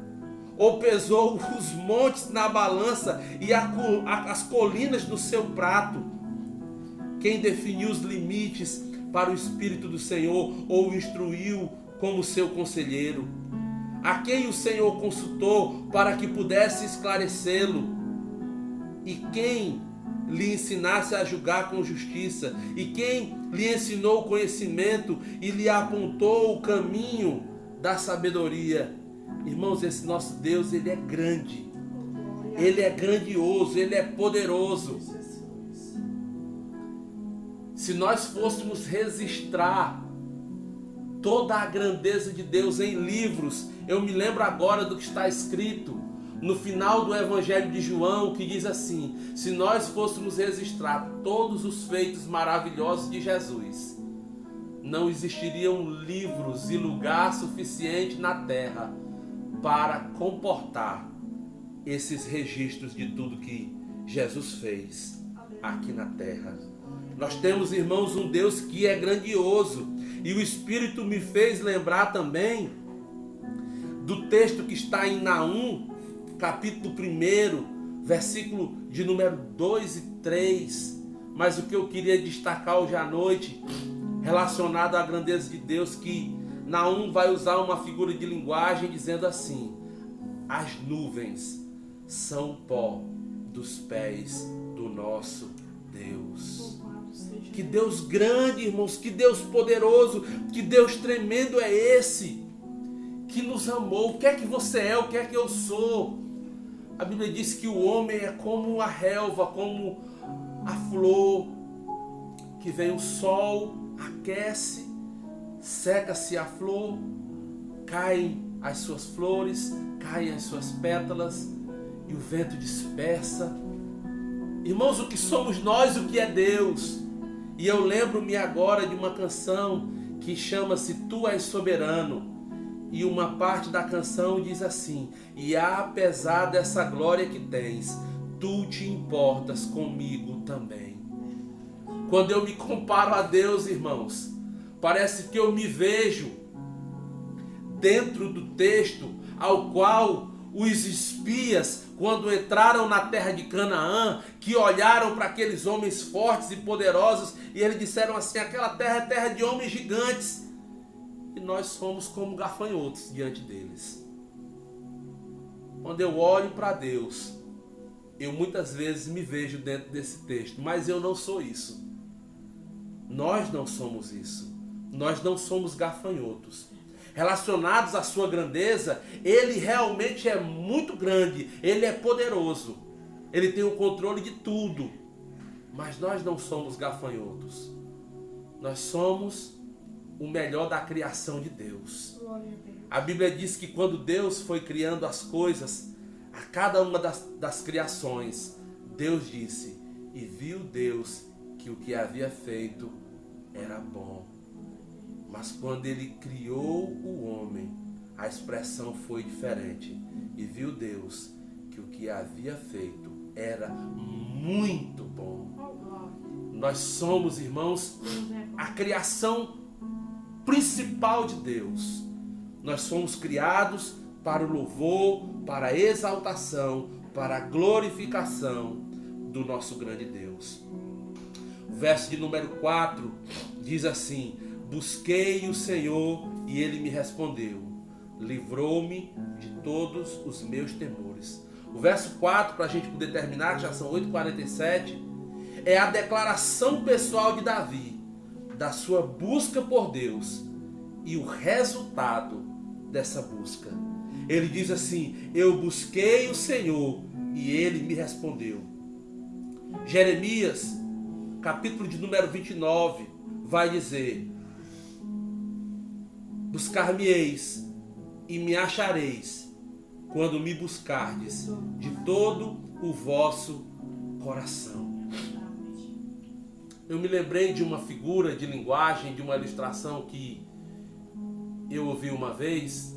Ou pesou os montes na balança e as colinas no seu prato? Quem definiu os limites para o Espírito do Senhor, ou o instruiu como seu conselheiro? A quem o Senhor consultou para que pudesse esclarecê-lo? E quem lhe ensinasse a julgar com justiça? E quem lhe ensinou o conhecimento e lhe apontou o caminho da sabedoria? Irmãos, esse nosso Deus, Ele é grande, Ele é grandioso, Ele é poderoso. Se nós fôssemos registrar toda a grandeza de Deus em livros, eu me lembro agora do que está escrito no final do Evangelho de João, que diz assim: se nós fôssemos registrar todos os feitos maravilhosos de Jesus, não existiriam livros e lugar suficiente na terra para comportar esses registros de tudo que Jesus fez aqui na terra. Nós temos, irmãos, um Deus que é grandioso, e o Espírito me fez lembrar também do texto que está em Naum, capítulo 1, versículo de número 2 e 3. Mas o que eu queria destacar hoje à noite, relacionado à grandeza de Deus, que Naum vai usar uma figura de linguagem dizendo assim: as nuvens são pó dos pés do nosso Deus. Que Deus grande, irmãos, que Deus poderoso, que Deus tremendo é esse, que nos amou. O que é que você é, o que é que eu sou? A Bíblia diz que o homem é como a relva, como a flor, que vem o sol, aquece, seca-se a flor, caem as suas flores, caem as suas pétalas, e o vento dispersa. Irmãos, o que somos nós, o que é Deus? E eu lembro-me agora de uma canção que chama-se Tu És Soberano. E uma parte da canção diz assim: e apesar dessa glória que tens, tu te importas comigo também. Quando eu me comparo a Deus, irmãos, parece que eu me vejo dentro do texto ao qual os espias, quando entraram na terra de Canaã, que olharam para aqueles homens fortes e poderosos, e eles disseram assim: aquela terra é terra de homens gigantes, e nós somos como gafanhotos diante deles. Quando eu olho para Deus, eu muitas vezes me vejo dentro desse texto, mas eu não sou isso. Nós não somos isso. Nós não somos gafanhotos. Relacionados à sua grandeza, ele realmente é muito grande, ele é poderoso, ele tem o controle de tudo, mas nós não somos gafanhotos. Nós somos o melhor da criação de Deus. A Bíblia diz que quando Deus foi criando as coisas, a cada uma das criações, Deus disse, e viu Deus que o que havia feito era bom. Mas quando ele criou o homem, a expressão foi diferente. E viu Deus que o que havia feito era muito bom. Nós somos, irmãos, a criação principal de Deus. Nós somos criados para o louvor, para a exaltação, para a glorificação do nosso grande Deus. O verso de número 4 diz assim: busquei o Senhor e ele me respondeu, livrou-me de todos os meus temores. O verso 4, para a gente poder terminar, que já são 8h47, é a declaração pessoal de Davi, da sua busca por Deus e o resultado dessa busca. Ele diz assim: eu busquei o Senhor e ele me respondeu. Jeremias, capítulo de número 29, vai dizer: buscar-me-eis e me achareis, quando me buscardes de todo o vosso coração. Eu me lembrei de uma figura de linguagem, de uma ilustração que eu ouvi uma vez.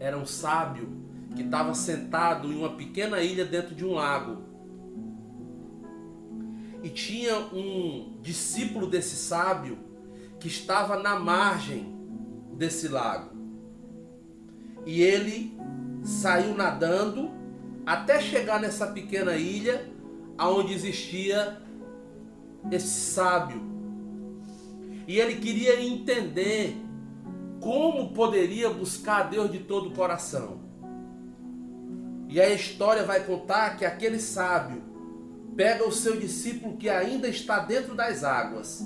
Era um sábio que estava sentado em uma pequena ilha dentro de um lago. E tinha um discípulo desse sábio que estava na margem desse lago. E ele saiu nadando até chegar nessa pequena ilha onde existia esse sábio. E ele queria entender como poderia buscar a Deus de todo o coração. E a história vai contar que aquele sábio pega o seu discípulo que ainda está dentro das águas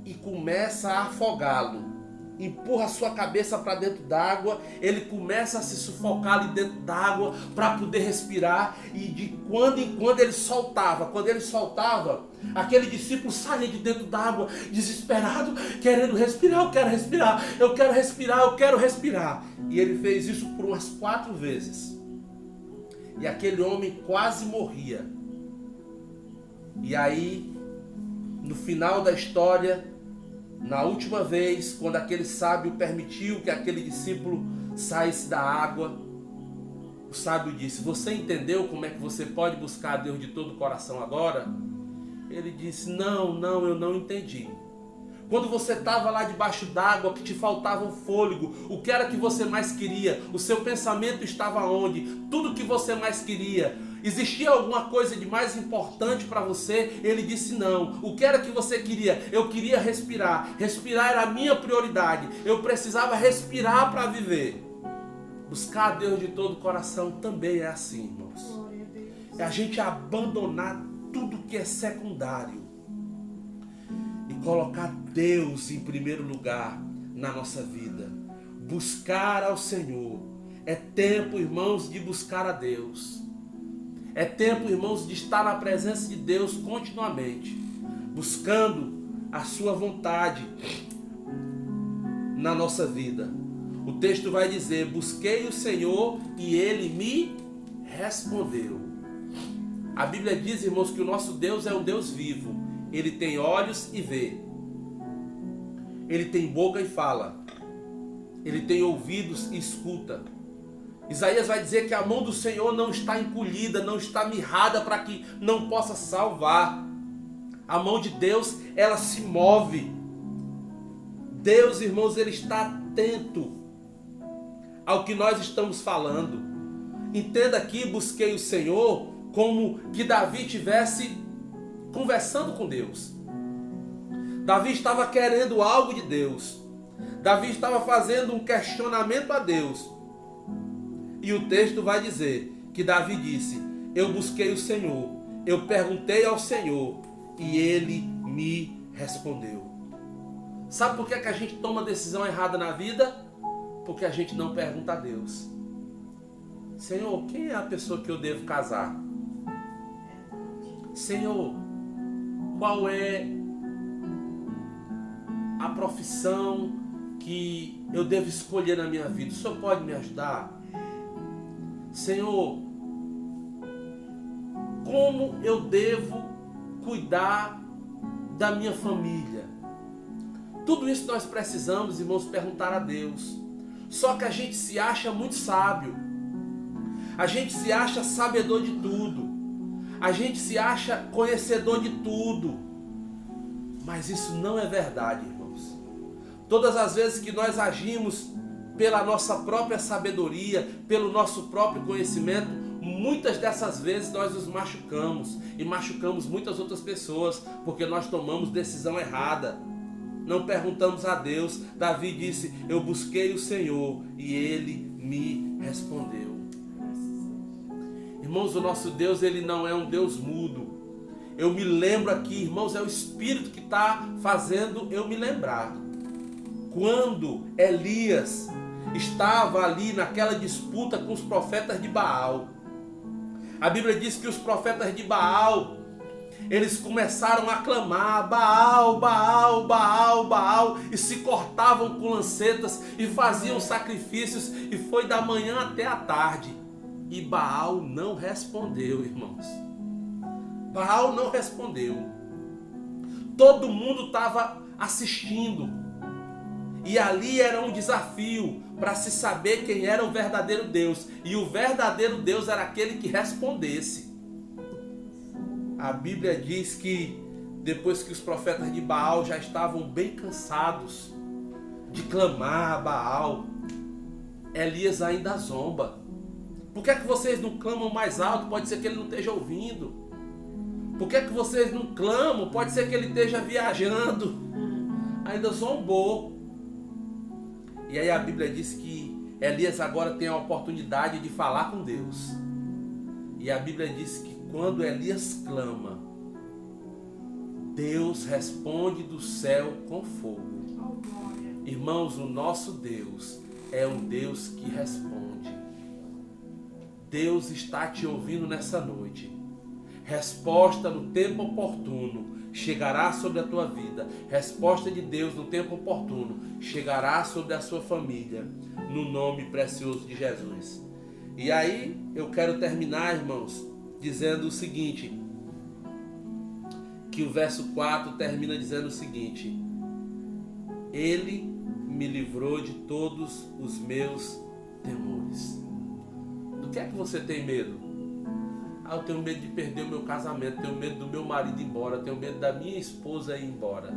e começa a afogá-lo. Empurra a sua cabeça para dentro d'água, ele começa a se sufocar ali dentro d'água para poder respirar, e de quando em quando ele soltava. Quando ele soltava, aquele discípulo saía de dentro d'água desesperado, querendo respirar. Eu quero respirar, eu quero respirar, eu quero respirar. E ele fez isso por umas 4 vezes. E aquele homem quase morria. E aí, no final da história, na última vez, quando aquele sábio permitiu que aquele discípulo saísse da água, o sábio disse: você entendeu como é que você pode buscar a Deus de todo o coração agora? Ele disse: não, eu não entendi. Quando você estava lá debaixo d'água, que te faltava um fôlego, o que era que você mais queria? O seu pensamento estava onde? Tudo que você mais queria. Existia alguma coisa de mais importante para você? Ele disse não. O que era que você queria? Eu queria respirar. Respirar era a minha prioridade. Eu precisava respirar para viver. Buscar a Deus de todo o coração também é assim, irmãos. É a gente abandonar tudo que é secundário e colocar Deus em primeiro lugar na nossa vida. Buscar ao Senhor. É tempo, irmãos, de buscar a Deus. É tempo, irmãos, de estar na presença de Deus continuamente, buscando a sua vontade na nossa vida. O texto vai dizer: busquei o Senhor e ele me respondeu. A Bíblia diz, irmãos, que o nosso Deus é um Deus vivo. Ele tem olhos e vê. Ele tem boca e fala. Ele tem ouvidos e escuta. Isaías vai dizer que a mão do Senhor não está encolhida, não está mirrada para que não possa salvar. A mão de Deus, ela se move. Deus, irmãos, ele está atento ao que nós estamos falando. Entenda aqui, busquei o Senhor, como que Davi estivesse conversando com Deus. Davi estava querendo algo de Deus. Davi estava fazendo um questionamento a Deus. E o texto vai dizer que Davi disse: eu busquei o Senhor, eu perguntei ao Senhor e Ele me respondeu. Sabe por que a gente toma decisão errada na vida? Porque a gente não pergunta a Deus: Senhor, quem é a pessoa que eu devo casar? Senhor, qual é a profissão que eu devo escolher na minha vida? O Senhor pode me ajudar? Senhor, como eu devo cuidar da minha família? Tudo isso nós precisamos, irmãos, perguntar a Deus. Só que a gente se acha muito sábio. A gente se acha sabedor de tudo. A gente se acha conhecedor de tudo. Mas isso não é verdade, irmãos. Todas as vezes que nós agimos pela nossa própria sabedoria, pelo nosso próprio conhecimento, muitas dessas vezes nós nos machucamos. E machucamos muitas outras pessoas, porque nós tomamos decisão errada. Não perguntamos a Deus. Davi disse: eu busquei o Senhor e Ele me respondeu. Irmãos, o nosso Deus, Ele não é um Deus mudo. Eu me lembro aqui, irmãos, é o Espírito que está fazendo eu me lembrar. Quando Elias estava ali naquela disputa com os profetas de Baal, a Bíblia diz que os profetas de Baal, eles começaram a clamar: Baal, Baal, Baal, Baal, e se cortavam com lancetas e faziam sacrifícios, e foi da manhã até a tarde. E Baal não respondeu, irmãos. Baal não respondeu. Todo mundo estava assistindo. E ali era um desafio para se saber quem era o verdadeiro Deus. E o verdadeiro Deus era aquele que respondesse. A Bíblia diz que depois que os profetas de Baal já estavam bem cansados de clamar a Baal, Elias ainda zomba. Por que é que vocês não clamam mais alto? Pode ser que ele não esteja ouvindo. Por que é que vocês não clamam? Pode ser que ele esteja viajando. Ainda zombou. E aí a Bíblia diz que Elias agora tem a oportunidade de falar com Deus. E a Bíblia diz que quando Elias clama, Deus responde do céu com fogo. Irmãos, o nosso Deus é um Deus que responde. Deus está te ouvindo nessa noite. Resposta no tempo oportuno chegará sobre a tua vida. Resposta de Deus no tempo oportuno chegará sobre a sua família, no nome precioso de Jesus. E aí eu quero terminar, irmãos, dizendo o seguinte, que o verso 4 termina dizendo o seguinte: Ele me livrou de todos os meus temores. Do que é que você tem medo? Eu tenho medo de perder o meu casamento, tenho medo do meu marido ir embora, tenho medo da minha esposa ir embora.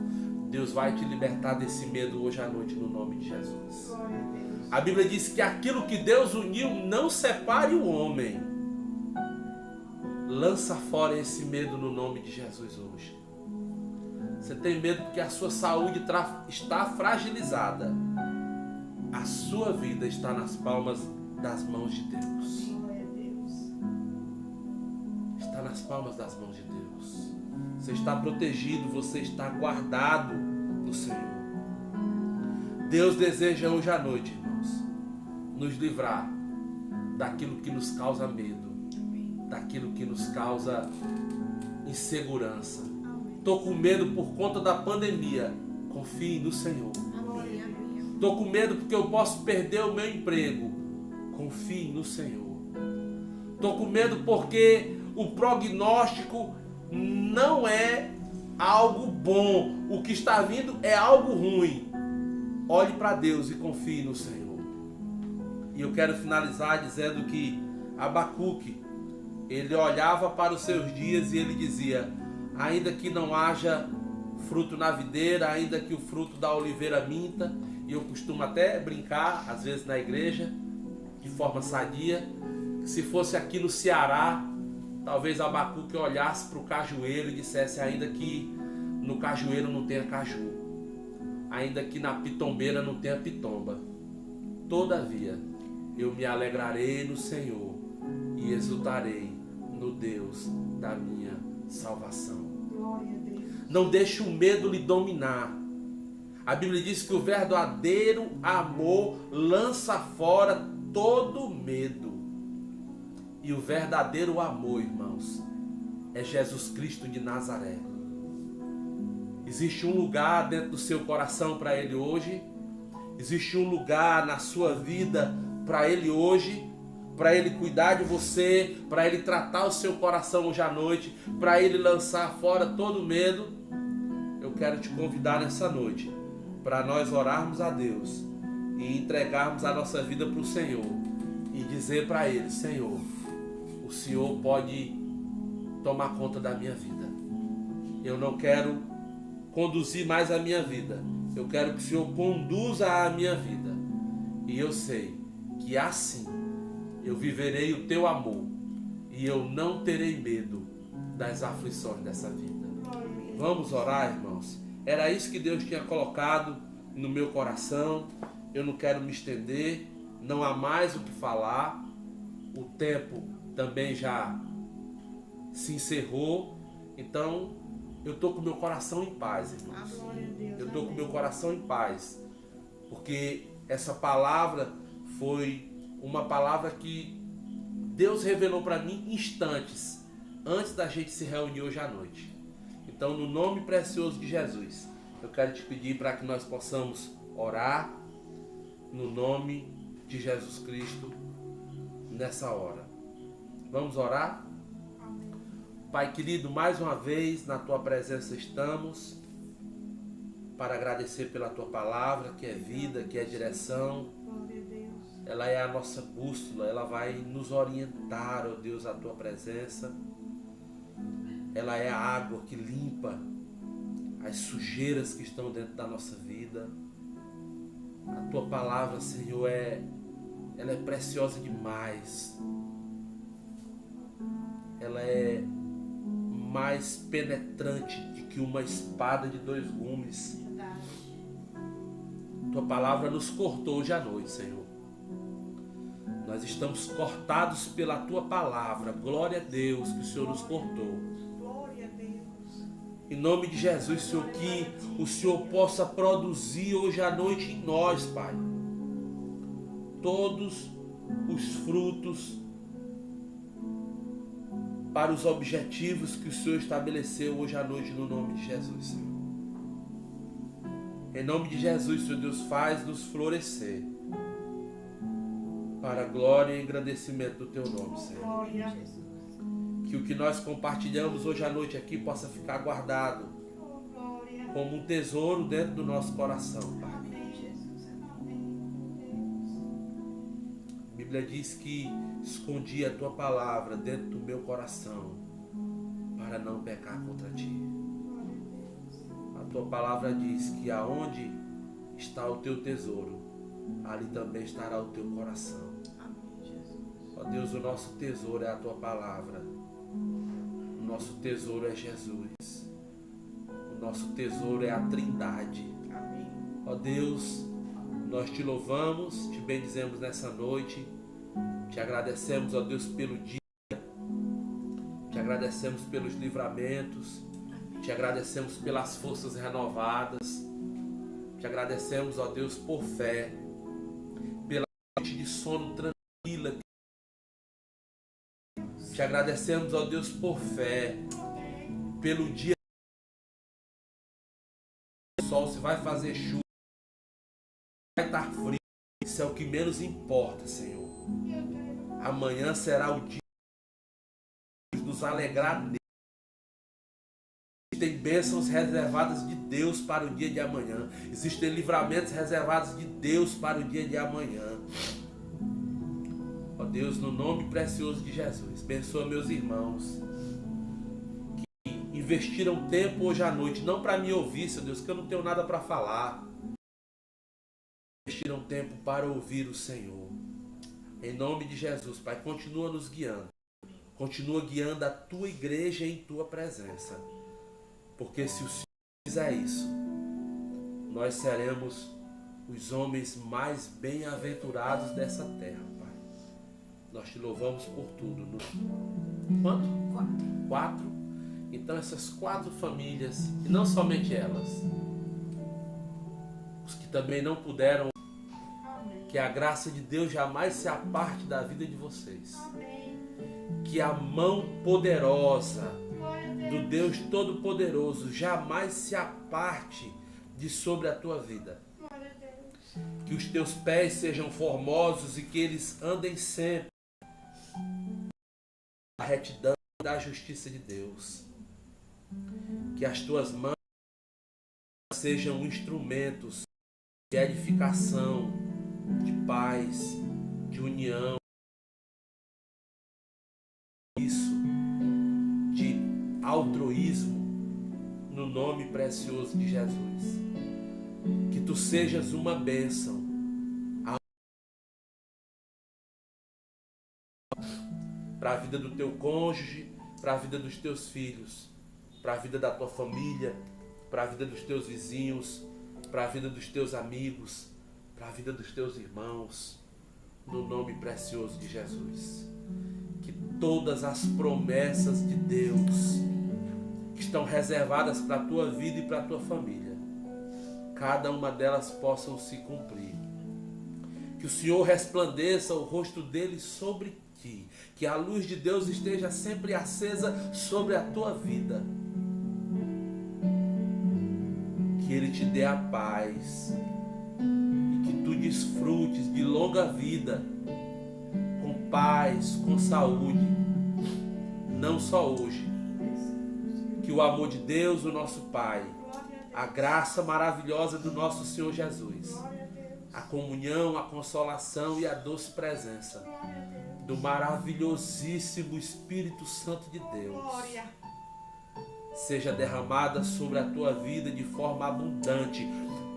Deus vai te libertar desse medo hoje à noite no nome de Jesus. A Bíblia diz que aquilo que Deus uniu não separe o homem. Lança fora esse medo no nome de Jesus hoje. Você tem medo porque a sua saúde está fragilizada. A sua vida está nas palmas das mãos de Deus. Está nas palmas das mãos de Deus. Você está protegido, você está guardado no Senhor. Deus deseja hoje à noite, irmãos, nos livrar daquilo que nos causa medo, daquilo que nos causa insegurança. Estou com medo por conta da pandemia. Confie no Senhor. Estou com medo porque eu posso perder o meu emprego. Confie no Senhor. Estou com medo porque o prognóstico não é algo bom. O que está vindo é algo ruim. Olhe para Deus e confie no Senhor. E eu quero finalizar dizendo que Abacuque, ele olhava para os seus dias e ele dizia: ainda que não haja fruto na videira, ainda que o fruto da oliveira minta. E eu costumo até brincar, às vezes na igreja, de forma sadia, que se fosse aqui no Ceará, talvez Abacuque olhasse para o cajueiro e dissesse: ainda que no cajueiro não tenha caju, ainda que na pitombeira não tenha pitomba, todavia Eu me alegrarei no Senhor e exultarei no Deus da minha salvação. Glória a Deus. Não deixe o medo lhe dominar. A Bíblia diz que o verdadeiro amor lança fora todo medo. E o verdadeiro amor, irmãos, é Jesus Cristo de Nazaré. Existe um lugar dentro do seu coração para Ele hoje. Existe um lugar na sua vida para Ele hoje. Para Ele cuidar de você. Para Ele tratar o seu coração hoje à noite. Para Ele lançar fora todo medo. Eu quero te convidar nessa noite para nós orarmos a Deus e entregarmos a nossa vida para o Senhor e dizer para Ele: Senhor, o Senhor pode tomar conta da minha vida. Eu não quero conduzir mais a minha vida. Eu quero que o Senhor conduza a minha vida. E eu sei que assim eu viverei o teu amor e eu não terei medo das aflições dessa vida. Vamos orar, irmãos? Era isso que Deus tinha colocado no meu coração. Eu não quero me estender. Não há mais o que falar. O tempo também já se encerrou. Então eu estou com meu coração em paz, irmãos. Eu estou com meu coração em paz. Porque essa palavra foi uma palavra que Deus revelou para mim instantes antes da gente se reunir hoje à noite. Então, no nome precioso de Jesus, eu quero te pedir para que nós possamos orar no nome de Jesus Cristo nessa hora. Vamos orar? Amém. Pai querido, mais uma vez na tua presença estamos para agradecer pela tua palavra, que é vida, que é direção. Glória a Deus. Ela é a nossa bússola, ela vai nos orientar, ó Deus, a tua presença. Ela é a água que limpa as sujeiras que estão dentro da nossa vida. A tua palavra, Senhor, ela é preciosa demais. Ela é mais penetrante do que uma espada de 2 gumes. Verdade. Tua palavra nos cortou hoje à noite, Senhor. Nós estamos cortados pela tua palavra. Glória a Deus que o Senhor nos cortou. Glória a Deus. Em nome de Jesus, Senhor, que o Senhor possa produzir hoje à noite em nós, Pai, todos os frutos para os objetivos que o Senhor estabeleceu hoje à noite no nome de Jesus, Senhor. Em nome de Jesus, Senhor Deus, faz-nos florescer para a glória e engrandecimento do Teu nome, Senhor. Glória. Que o que nós compartilhamos hoje à noite aqui possa ficar guardado Oh, glória. como um tesouro dentro do nosso coração, Pai. Amém, Jesus. Amém. A Bíblia diz que escondi a Tua palavra dentro do meu coração para não pecar contra Ti. Glória a Deus. A Tua palavra diz que aonde está o Teu tesouro, ali também estará o Teu coração. Amém, Jesus. Ó Deus, o nosso tesouro é a Tua palavra. O nosso tesouro é Jesus. O nosso tesouro é a Trindade. Amém. Ó Deus, nós Te louvamos, Te bendizemos nessa noite. Te agradecemos, ó Deus, pelo dia. Te agradecemos pelos livramentos. Te agradecemos pelas forças renovadas. Te agradecemos, ó Deus, por fé. Pela noite de sono tranquila. Te agradecemos, ó Deus, por fé. Pelo dia do sol, se vai fazer chuva, vai estar frio. Isso é o que menos importa, Senhor. Amanhã será o dia de nos alegrar nele. Existem bênçãos reservadas de Deus para o dia de amanhã. Existem livramentos reservados de Deus para o dia de amanhã. Ó Deus, no nome precioso de Jesus, abençoa meus irmãos que investiram tempo hoje à noite, não para me ouvir, Senhor Deus, que eu não tenho nada para falar. Investiram tempo para ouvir o Senhor. Em nome de Jesus, Pai, continua nos guiando. Continua guiando a Tua igreja em Tua presença. Porque se o Senhor fizer isso, nós seremos os homens mais bem-aventurados dessa terra, Pai. Nós te louvamos por tudo. Quanto? 4. Então essas 4 famílias, e não somente elas, os que também não puderam, Amém. que a graça de Deus jamais se aparte da vida de vocês. Amém. Que a mão poderosa Glória a do Deus. Deus Todo-Poderoso jamais se aparte de sobre a tua vida. Glória a Deus. Que os teus pés sejam formosos e que eles andem sempre na retidão da justiça de Deus. Que as tuas mãos sejam instrumentos de edificação, de paz, de união, isso, de altruísmo, no nome precioso de Jesus. Que tu sejas uma bênção para a vida do teu cônjuge, para a vida dos teus filhos, para a vida da tua família, para a vida dos teus vizinhos, para a vida dos teus amigos, para a vida dos teus irmãos, no nome precioso de Jesus. Que todas as promessas de Deus que estão reservadas para a tua vida e para a tua família, cada uma delas possam se cumprir. Que o Senhor resplandeça o rosto dele sobre ti, que a luz de Deus esteja sempre acesa sobre a tua vida. Que Ele te dê a paz e que tu desfrutes de longa vida, com paz, com saúde, não só hoje. Que o amor de Deus, o nosso Pai, a graça maravilhosa do nosso Senhor Jesus, Glória a Deus. a comunhão, a consolação e a doce presença Glória a Deus. do maravilhosíssimo Espírito Santo de Deus Glória. seja derramada sobre a tua vida de forma abundante,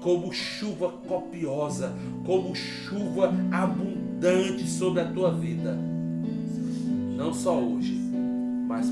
como chuva copiosa, como chuva abundante sobre a tua vida. Não só hoje, mas